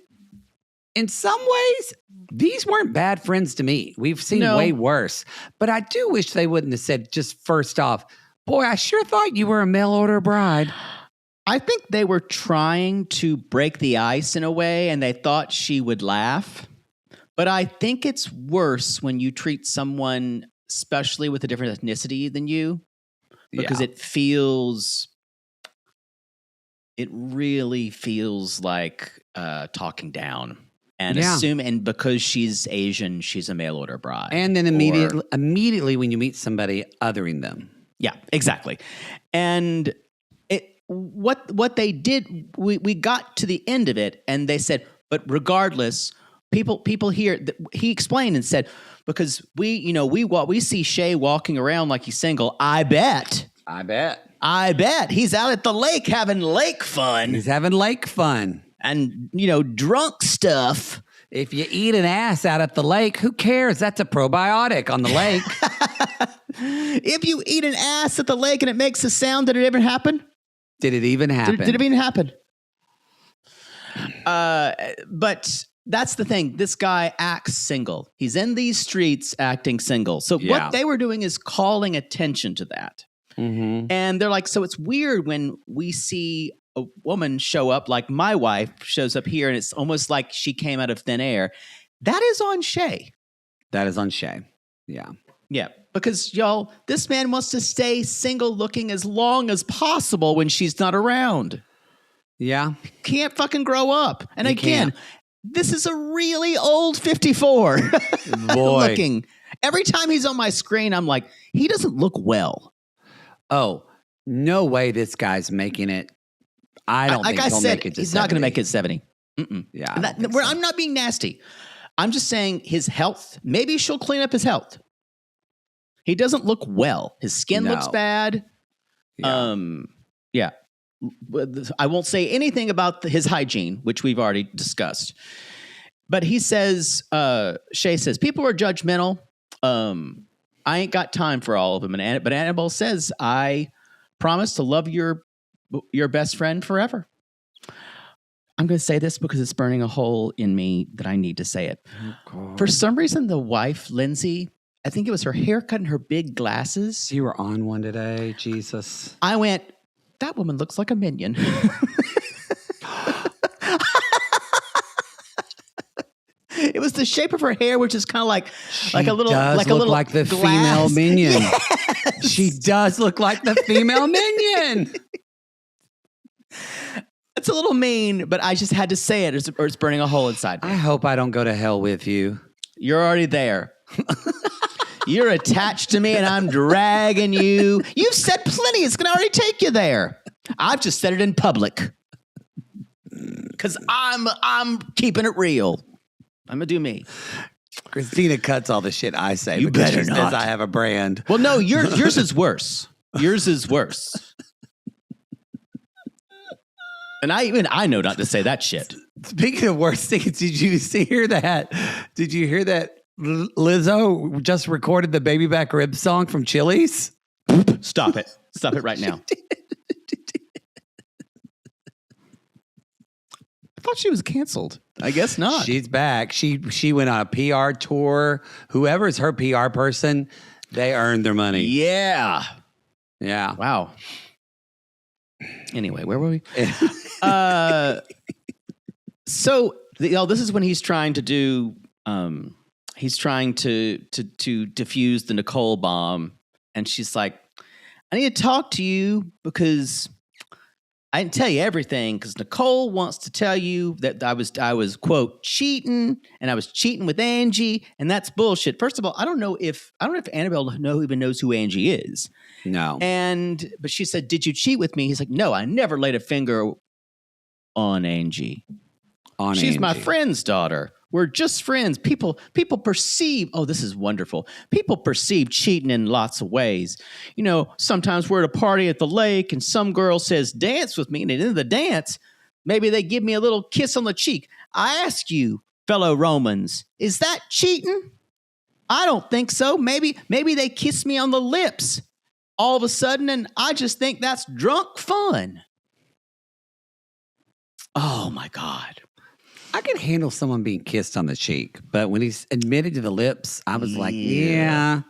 in some ways, these weren't bad friends to me. We've seen way worse, but I do wish they wouldn't have said just first off, boy, I sure thought you were a mail order bride. I think they were trying to break the ice in a way, and they thought she would laugh. But I think it's worse when you treat someone, especially with a different ethnicity than you, because it really feels like talking down and and because she's Asian, she's a mail order bride. And then immediately when you meet somebody, othering them. Yeah, exactly. And what they did, we got to the end of it, and they said, but regardless, people here. He explained and said, because we see Shea walking around like he's single. I bet he's out at the lake having lake fun. He's having lake fun and drunk stuff. If you eat an ass out at the lake, who cares? That's a probiotic on the lake. If you eat an ass at the lake and it makes a sound, did it ever happen? Did it even happen? Did it even happen? But that's the thing. This guy acts single. He's in these streets acting single. So what they were doing is calling attention to that. Mm-hmm. And they're like, so it's weird when we see a woman show up, like my wife shows up here, and it's almost like she came out of thin air. That is on Shea. That is on Shea. Yeah. Yeah. Because, y'all, this man wants to stay single looking as long as possible when she's not around. Yeah. Can't fucking grow up. And He again, can't. this is a really old 54 Boy. looking. Every time he's on my screen, I'm like, he doesn't look well. Oh, no way this guy's making it. I don't think he'll make it to he's 70. not going to make it 70. Mm-mm. Yeah. I'm not being nasty. I'm just saying his health, maybe she'll clean up his health. He doesn't look well. His skin looks bad. Yeah. Yeah. I won't say anything about his hygiene, which we've already discussed. But he says, Shea says, people are judgmental. I ain't got time for all of them. But Anabelle says, I promise to love your best friend forever. I'm going to say this because it's burning a hole in me that I need to say it. Oh, for some reason, the wife, Lindsay, I think it was her haircut and her big glasses. You were on one today, Jesus. I went, that woman looks like a minion. It was the shape of her hair, which is kind of like a little, like the glass. female minion. Yes. She does look like the female minion. It's a little mean, but I just had to say it, or it's burning a hole inside me. I hope I don't go to hell with you. You're already there. You're attached to me, and I'm dragging you. You've said plenty. It's going to already take you there. I've just said it in public because I'm keeping it real. I'm going to do me. Christina cuts all the shit I say. You because better she not. Says I have a brand. Well, no, yours is worse. Yours is worse. And I know not to say that shit. Speaking of worse things, did you hear that? Did you hear that Lizzo just recorded the Baby Back Rib song from Chili's? Stop it. Stop it right now. I thought she was canceled. I guess not. She's back. She went on a PR tour. Whoever's her PR person, they earned their money. Yeah. Yeah. Wow. Anyway, where were we? So this is when he's trying to do. He's trying to defuse the Nicole bomb, and she's like, "I need to talk to you because I didn't tell you everything because Nicole wants to tell you that I was quote cheating, and I was cheating with Angie, and that's bullshit." First of all, I don't know if Anabelle even knows who Angie is. No. But she said, "Did you cheat with me?" He's like, "No, I never laid a finger on Angie. She's my friend's daughter. We're just friends. People perceive, oh, this is wonderful. People perceive cheating in lots of ways. You know, sometimes we're at a party at the lake and some girl says, dance with me. And at the end of the dance, maybe they give me a little kiss on the cheek. I ask you, fellow Romans, is that cheating? I don't think so. Maybe they kiss me on the lips all of a sudden, and I just think that's drunk fun." Oh, my God. I can handle someone being kissed on the cheek, but when he's admitted to the lips, I was like, yeah.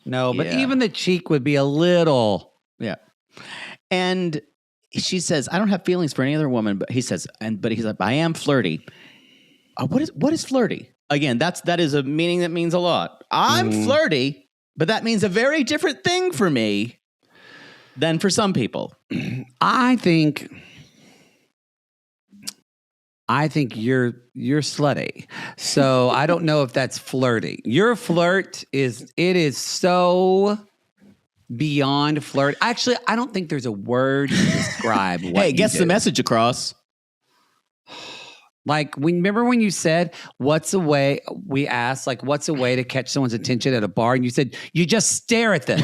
No, but even the cheek would be a little. Yeah. And she says, "I don't have feelings for any other woman," but he's like, "I am flirty." What is flirty? Again, that is a meaning that means a lot. I'm flirty, but that means a very different thing for me than for some people. I think you're slutty. So I don't know if that's flirty. Your flirt is so beyond flirt. Actually, I don't think there's a word to describe what Hey, gets the message across. Like, remember when you said, what's a way to catch someone's attention at a bar? And you said, you just stare at them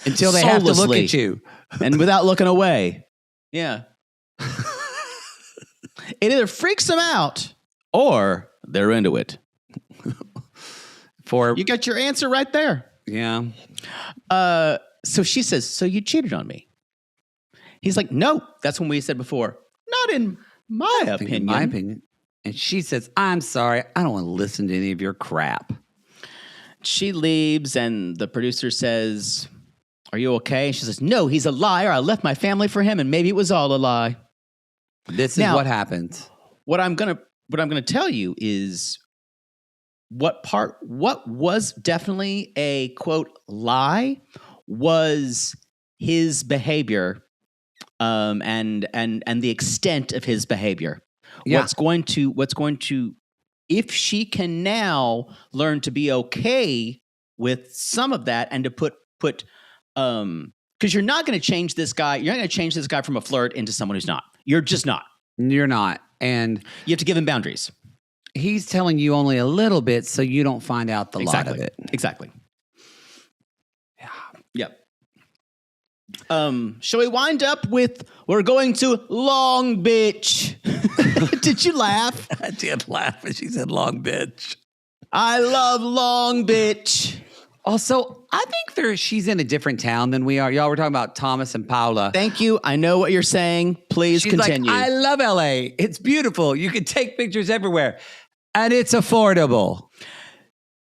until they have to look at you. And without looking away. Yeah. It either freaks them out or they're into it. You got your answer right there. Yeah. So she says, "So you cheated on me?" He's like, "No." That's when we said before, "Not in my opinion." In my opinion. And she says, "I'm sorry. I don't want to listen to any of your crap." She leaves and the producer says, "Are you okay?" She says, "No, he's a liar. I left my family for him and maybe it was all a lie." This is what happens. What I'm gonna tell you is what was definitely a quote lie was his behavior, and the extent of his behavior. Yeah. What's going to, if she can now learn to be okay with some of that and to put, because you're not going to change this guy. You're not going to change this guy from a flirt into someone who's not. You're just not. You're not. And you have to give him boundaries. He's telling you only a little bit so you don't find out the lot of it. Exactly. Yeah. Yep. Shall we wind up with, we're going to Long Beach. Did you laugh? I did laugh when she said Long Beach. I love Long Beach. Also, I think she's in a different town than we are. Y'all were talking about Thomas and Paula. Thank you. I know what you're saying. Please continue. Like, I love LA. It's beautiful. You can take pictures everywhere. And it's affordable.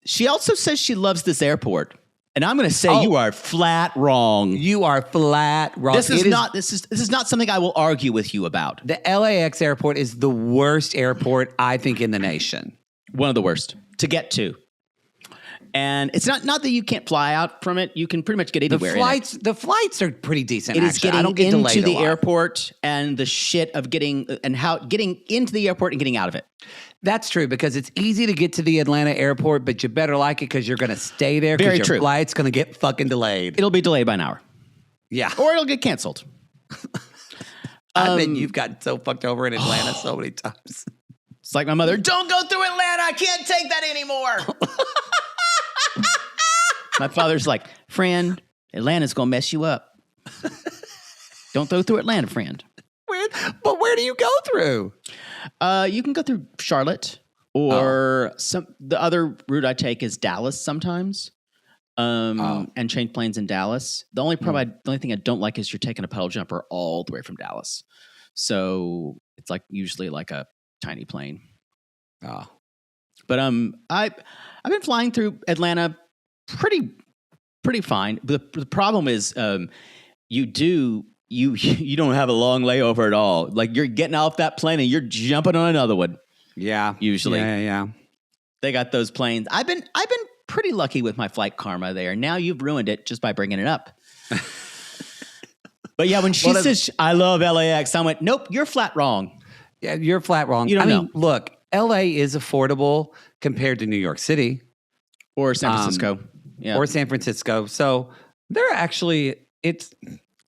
She also says she loves this airport. And I'm going to say you are flat wrong. You are flat wrong. This is not something I will argue with you about. The LAX airport is the worst airport, I think, in the nation. One of the worst to get to. And it's not that you can't fly out from it. You can pretty much get anywhere. The flights are pretty decent. It is actually. getting I don't get into delayed the airport and the shit of getting into the airport and getting out of it. That's true, because it's easy to get to the Atlanta airport, but you better like it because you're going to stay there. Very your true. Flight's going to get fucking delayed. It'll be delayed by an hour. Yeah. Or it'll get canceled. I bet you've gotten so fucked over in Atlanta so many times. It's like my mother, don't go through Atlanta. I can't take that anymore. My father's like, friend, Atlanta's going to mess you up. Don't go through Atlanta, friend. But where do you go through? You can go through Charlotte, or the other route I take is Dallas sometimes. And change planes in Dallas. The only thing I don't like is you're taking a pedal jumper all the way from Dallas. So it's like usually like a tiny plane. Oh. But I've been flying through Atlanta pretty fine. But the problem is you don't have a long layover at all. Like you're getting off that plane and you're jumping on another one. Yeah. Usually. Yeah. They got those planes. I've been pretty lucky with my flight karma there. Now you've ruined it just by bringing it up. But yeah, when she says, I love LAX, I went, nope, you're flat wrong. Yeah, you're flat wrong. You don't know. Look, LA is affordable compared to New York City. Or San Francisco. Yeah. Or San Francisco. So they're actually, it's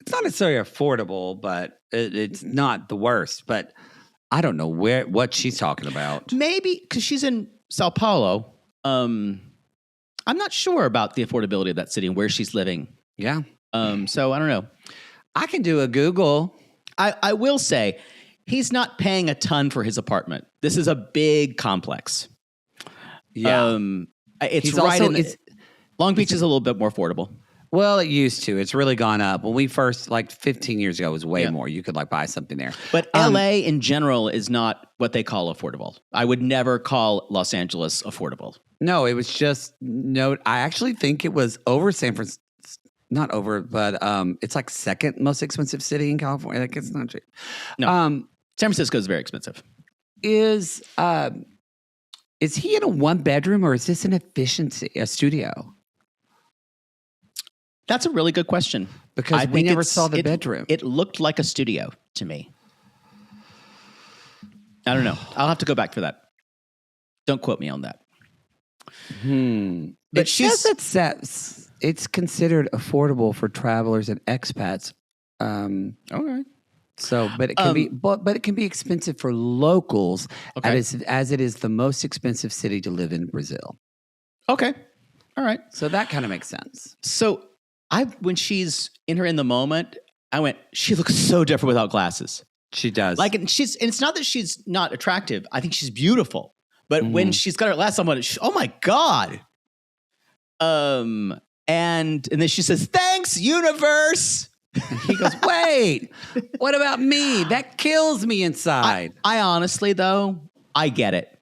not necessarily affordable, but it's not the worst. But I don't know what she's talking about. Maybe because she's in Sao Paulo. I'm not sure about the affordability of that city and where she's living. Yeah. So I don't know. I can do a Google. I will say he's not paying a ton for his apartment. This is a big complex. Yeah. Long Beach is a little bit more affordable. Well, it used to. It's really gone up. When we first, 15 years ago, it was way more. You could buy something there. But LA in general is not what they call affordable. I would never call Los Angeles affordable. No, it was just I actually think it was over San Francisco. Not over, but it's second most expensive city in California. It's not cheap. No, San Francisco is very expensive. Is he in a 1-bedroom or is this a studio? That's a really good question. Because we never saw the bedroom. It looked like a studio to me. I don't know. I'll have to go back for that. Don't quote me on that. But it's considered affordable for travelers and expats. Okay. So, but it can be expensive for locals, as it is the most expensive city to live in Brazil. Okay. All right. So that kind of makes sense. So when she's in the moment, I went, she looks so different without glasses. She does. And it's not that she's not attractive. I think she's beautiful. But when she's got her glasses on, oh my God. And then she says, thanks, universe. And he goes, wait, what about me? That kills me inside. I honestly, though, I get it.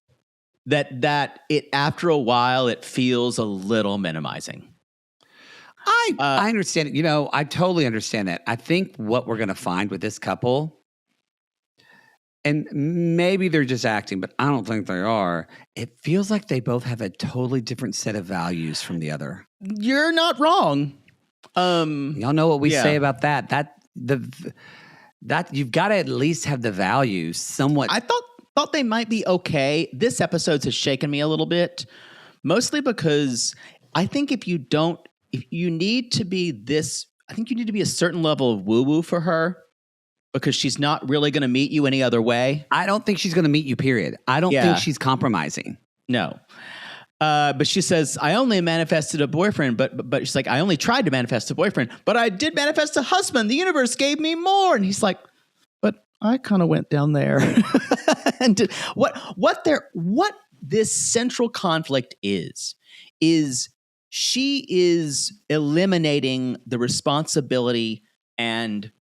That it after a while, it feels a little minimizing. I understand it. I totally understand that. I think what we're going to find with this couple and maybe they're just acting, but I don't think they are. It feels like they both have a totally different set of values from the other. You're not wrong. Y'all know what we say about that. That you've got to at least have the values somewhat. I thought they might be okay. This episode has shaken me a little bit, mostly because I think if you need to be this, I think you need to be a certain level of woo-woo for her, because she's not really going to meet you any other way. I don't think she's going to meet you, period. I don't think she's compromising. No. But she says, I only manifested a boyfriend, but she's like, I only tried to manifest a boyfriend, but I did manifest a husband. The universe gave me more. And he's like, but I kind of went down there. And what this central conflict is she is eliminating the responsibility and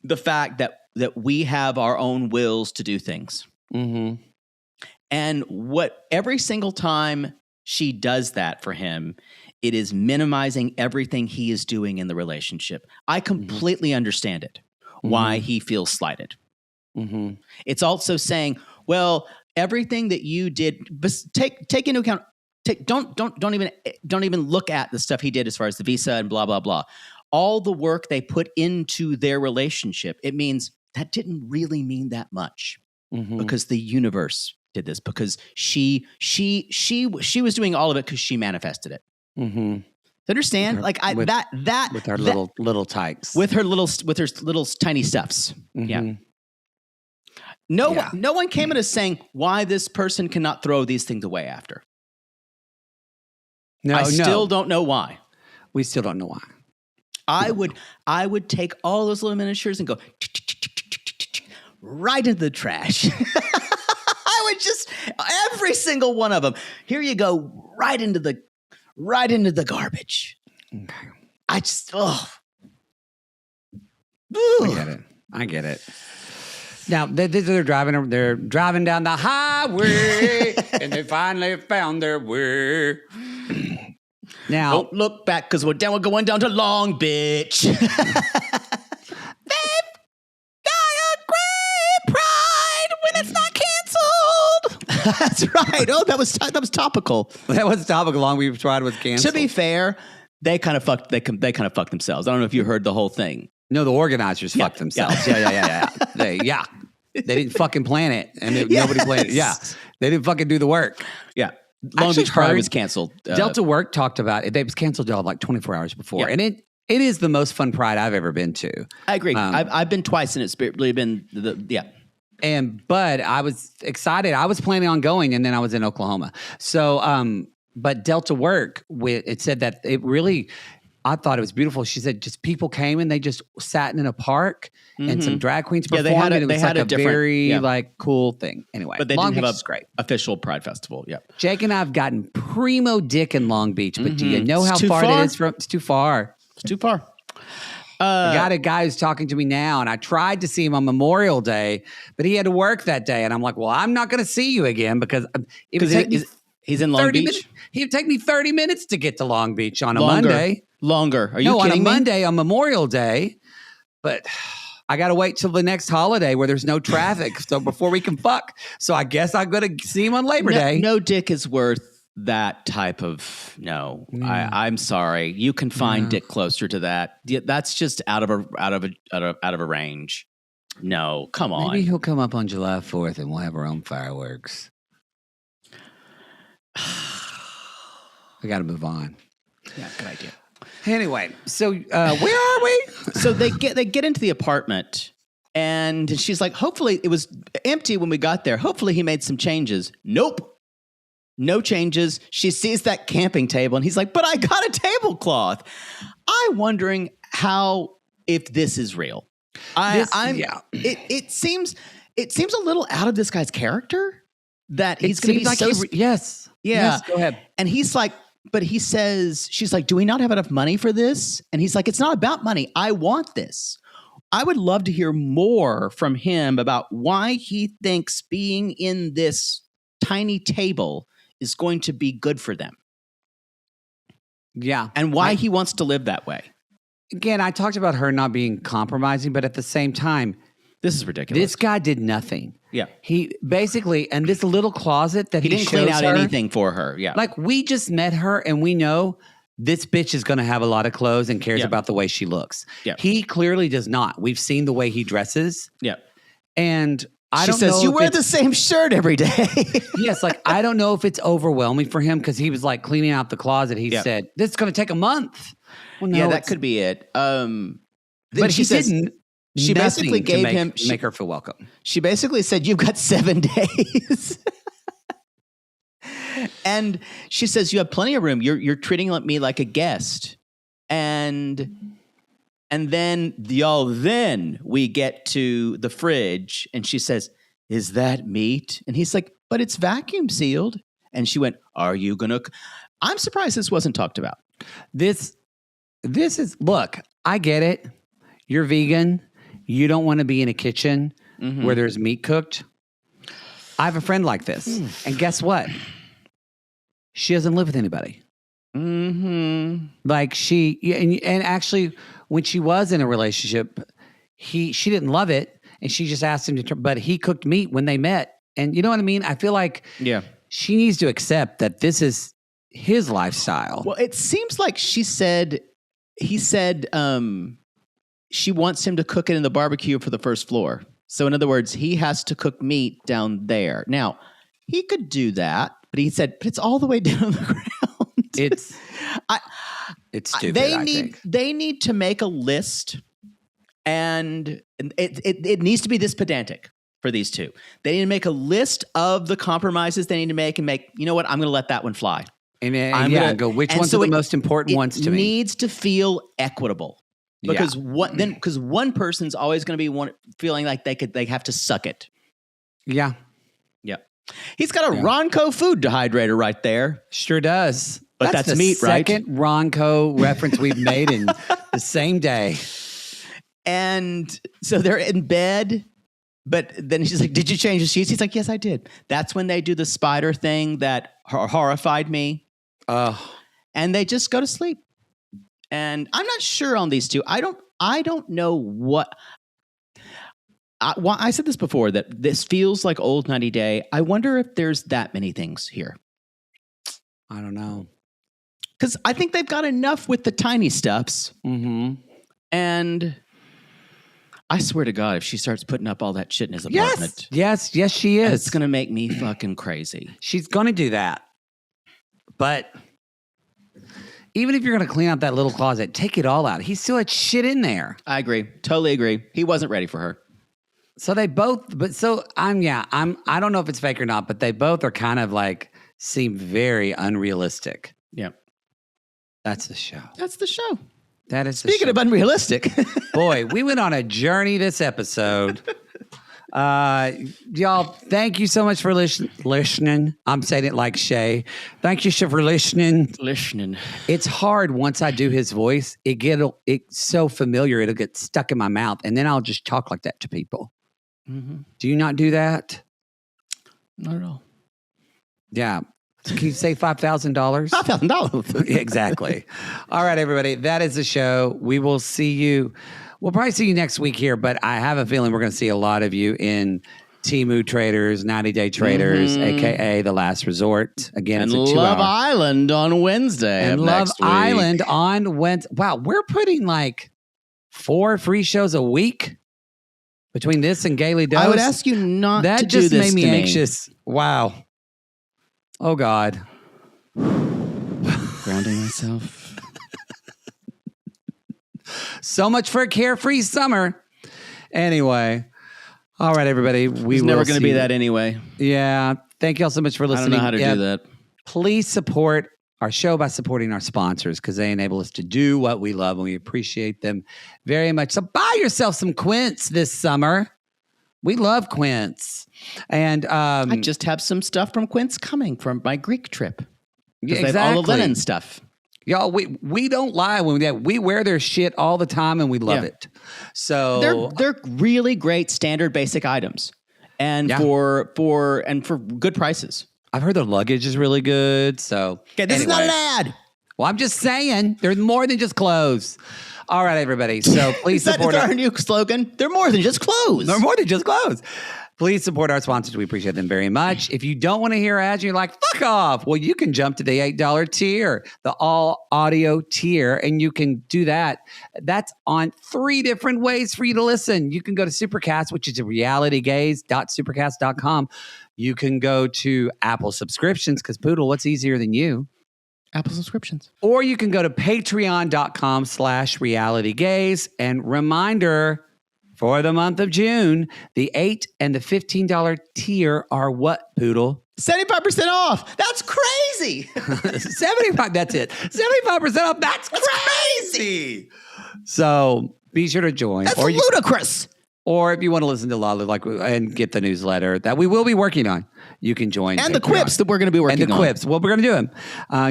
the fact that we have our own wills to do things. Mm-hmm. And every single time she does that for him, it is minimizing everything he is doing in the relationship. I completely understand it, why he feels slighted. Mm-hmm. It's also saying, well, everything that you did, take into account, don't even look at the stuff he did as far as the visa and blah, blah, blah. All the work they put into their relationship, it means that didn't really mean that much, because the universe did this, because she was doing all of it because she manifested it. Mm-hmm. Understand? With her little tykes, with her little tiny stuffs. Mm-hmm. Yeah. No one came at us saying why this person cannot throw these things away after. I still don't know why. We still don't know why. I would take all those little miniatures and go right into the trash. I would just, every single one of them. Here you go, right into the garbage. Okay. I just, I get it. Now they're driving down the highway, and they finally found their way. Now, don't look back, because we're going down to Long Beach. They've got a great pride when it's not canceled. That's right. Oh, that was topical. That was topical. Long Beach Pride was canceled. To be fair, they kind of fucked themselves. I don't know if you heard the whole thing. No, the organizers fucked themselves. Yeah. They didn't fucking plan it, and nobody planned it. Yeah, they didn't fucking do the work. Yeah. Long Beach Pride was canceled. Delta Work talked about it. It was canceled like 24 hours before. And it is the most fun Pride I've ever been to. I agree. I've been twice, and it's really been But I was excited. I was planning on going, and then I was in Oklahoma. So, but Delta Work, it said that it really, I thought it was beautiful. She said just people came and they just sat in a park and some drag queens performed. They had and it was like a very cool thing. Anyway, but they Long didn't Beach have is great. Official Pride Festival. Yeah. Jake and I have gotten primo dick in Long Beach, but do you know how far it is from? It's too far. It's too far. I got a guy who's talking to me now, and I tried to see him on Memorial Day, but he had to work that day, and I'm like, well, I'm not going to see you again because he's in Long Beach. He'd take me 30 minutes to get to Long Beach on a Monday. Longer. Are you kidding on a me? Monday on Memorial Day, but I got to wait till the next holiday where there's no traffic so before we can fuck. So I guess I'm going to see him on Labor Day. No dick is worth that type of no. I'm sorry. You can find dick closer to that. That's just out of a range. No, come on. Maybe he'll come up on July 4th and we'll have our own fireworks. I got to move on. Yeah, good idea. Anyway, so where are we? So they get into the apartment, and she's like, hopefully it was empty when we got there. Hopefully he made some changes. Nope. No changes. She sees that camping table, and he's like, but I got a tablecloth. I'm wondering if this is real. It seems a little out of this guy's character that he's going to be like so... Yes. Yeah. Yes, go ahead. And he's like, but he says, she's like, do we not have enough money for this? And he's like, it's not about money. I want this. I would love to hear more from him about why he thinks being in this tiny table is going to be good for them. Yeah. And why he wants to live that way. Again, I talked about her not being compromising, but at the same time, This is ridiculous. This guy did nothing. Yeah. He basically, and this little closet that he didn't clean out her, anything for her. Yeah. Like, we just met her and we know this bitch is going to have a lot of clothes and cares about the way she looks. Yeah. He clearly does not. We've seen the way he dresses. Yeah. And I she don't says, know. You wear the same shirt every day. Yes. Like, I don't know if it's overwhelming for him because he was like cleaning out the closet. He said, this is going to take a month. Well, no, yeah, that could be it. But she didn't. She basically gave him make her feel welcome. She basically said, "You've got 7 days," and she says, "You have plenty of room. You're treating me like a guest." And then then we get to the fridge, and she says, "Is that meat?" And he's like, "But it's vacuum sealed." And she went, "Are you gonna?" I'm surprised this wasn't talked about. This is, look, I get it. You're vegan. You don't want to be in a kitchen where there's meat cooked. I have a friend like this. And guess what? She doesn't live with anybody. Like and actually, when she was in a relationship, she didn't love it. And she just asked him but he cooked meat when they met. And you know what I mean? I feel like she needs to accept that this is his lifestyle. Well, it seems like he said, she wants him to cook it in the barbecue for the first floor. So in other words, he has to cook meat down there. Now, he could do that, but he said, but it's all the way down on the ground. It's stupid. They need to make a list, and it needs to be this pedantic for these two. They need to make a list of the compromises they need to make and you know what, I'm going to let that one fly. And go, which ones are the most important ones to me? It needs to feel equitable. Because one person's always going to be feeling like they have to suck it. Yeah. Yeah. He's got a Ronco food dehydrator right there. Sure does. But that's meat, right? Second Ronco reference we've made in the same day. And so they're in bed, but then she's like, "Did you change the sheets?" He's like, "Yes, I did." That's when they do the spider thing that horrified me. And they just go to sleep. And I'm not sure on these two. I don't know what. I said this before, that this feels like old 90 Day. I wonder if there's that many things here. I don't know. Because I think they've got enough with the tiny stuffs. And I swear to God, if she starts putting up all that shit in his apartment. Yes, she is. It's going to make me fucking crazy. She's going to do that. But even if you're going to clean out that little closet, take it all out. He still had shit in there. I agree. Totally agree. He wasn't ready for her. So they both, I don't know if it's fake or not, but they both are kind of like, seem very unrealistic. Yeah. That's the show. That's the show. That is Speaking of unrealistic. Boy, we went on a journey this episode. Y'all, thank you so much for listening. I'm saying it like Shea. Thank you for listening. It's hard once I do his voice. It's so familiar. It'll get stuck in my mouth, and then I'll just talk like that to people. Do you not do that? Not at all. Yeah. Can you say $5,000? $5,000. Exactly. All right, everybody. That is the show. We will see you. We'll probably see you next week here, but I have a feeling we're going to see a lot of you in Temu Traders, 90 Day Traders, a.k.a. The Last Resort. Again, and it's a 2-hour. Love Island on Wednesday. And Love Island on Wednesday. Wow, we're putting like 4 free shows a week between this and Gaily Dose. I would ask you not to do this. That just made me to anxious. Wow. Oh, God. Grounding myself. So much for a carefree summer. Anyway. All right, everybody. It's never going to be that anyway. Yeah. Thank you all so much for listening. I don't know how to do that. Please support our show by supporting our sponsors because they enable us to do what we love and we appreciate them very much. So buy yourself some Quince this summer. We love Quince. And I just have some stuff from Quince coming from my Greek trip. Yeah, exactly. They have all the linen stuff. Y'all, we don't lie when we wear their shit all the time and we love it. So they're really great standard basic items, and for good prices. I've heard their luggage is really good. So okay, this is not an ad. Well, I'm just saying, there's more than just clothes. All right, everybody. So please support our new slogan. They're more than just clothes. They're more than just clothes. Please support our sponsors. We appreciate them very much. If you don't want to hear ads, you're like, fuck off. Well, you can jump to the $8 tier, the all audio tier, and you can do that. That's on 3 different ways for you to listen. You can go to Supercast, which is realitygays.supercast.com. You can go to Apple subscriptions, because Poodle, what's easier than you? Apple subscriptions. Or you can go to patreon.com/realitygays. And reminder, for the month of June, the $8 and the $15 tier are what, Poodle? 75% off. That's crazy. 75. That's it. 75% off. That's crazy. So be sure to join. That's ludicrous. Or if you want to listen to Lala and get the newsletter that we will be working on, you can join. And Patreon. the quips that we're going to be working on. And the quips. Well, we're going to do them.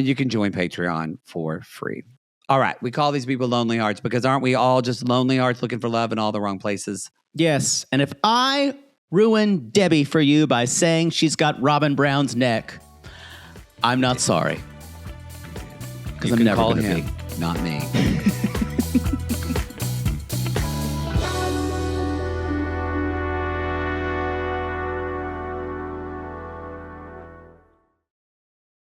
You can join Patreon for free. All right. We call these people lonely hearts because aren't we all just lonely hearts looking for love in all the wrong places? Yes. And if I ruin Debbie for you by saying she's got Robin Brown's neck, I'm not sorry. Because I'm never going to be. Not me.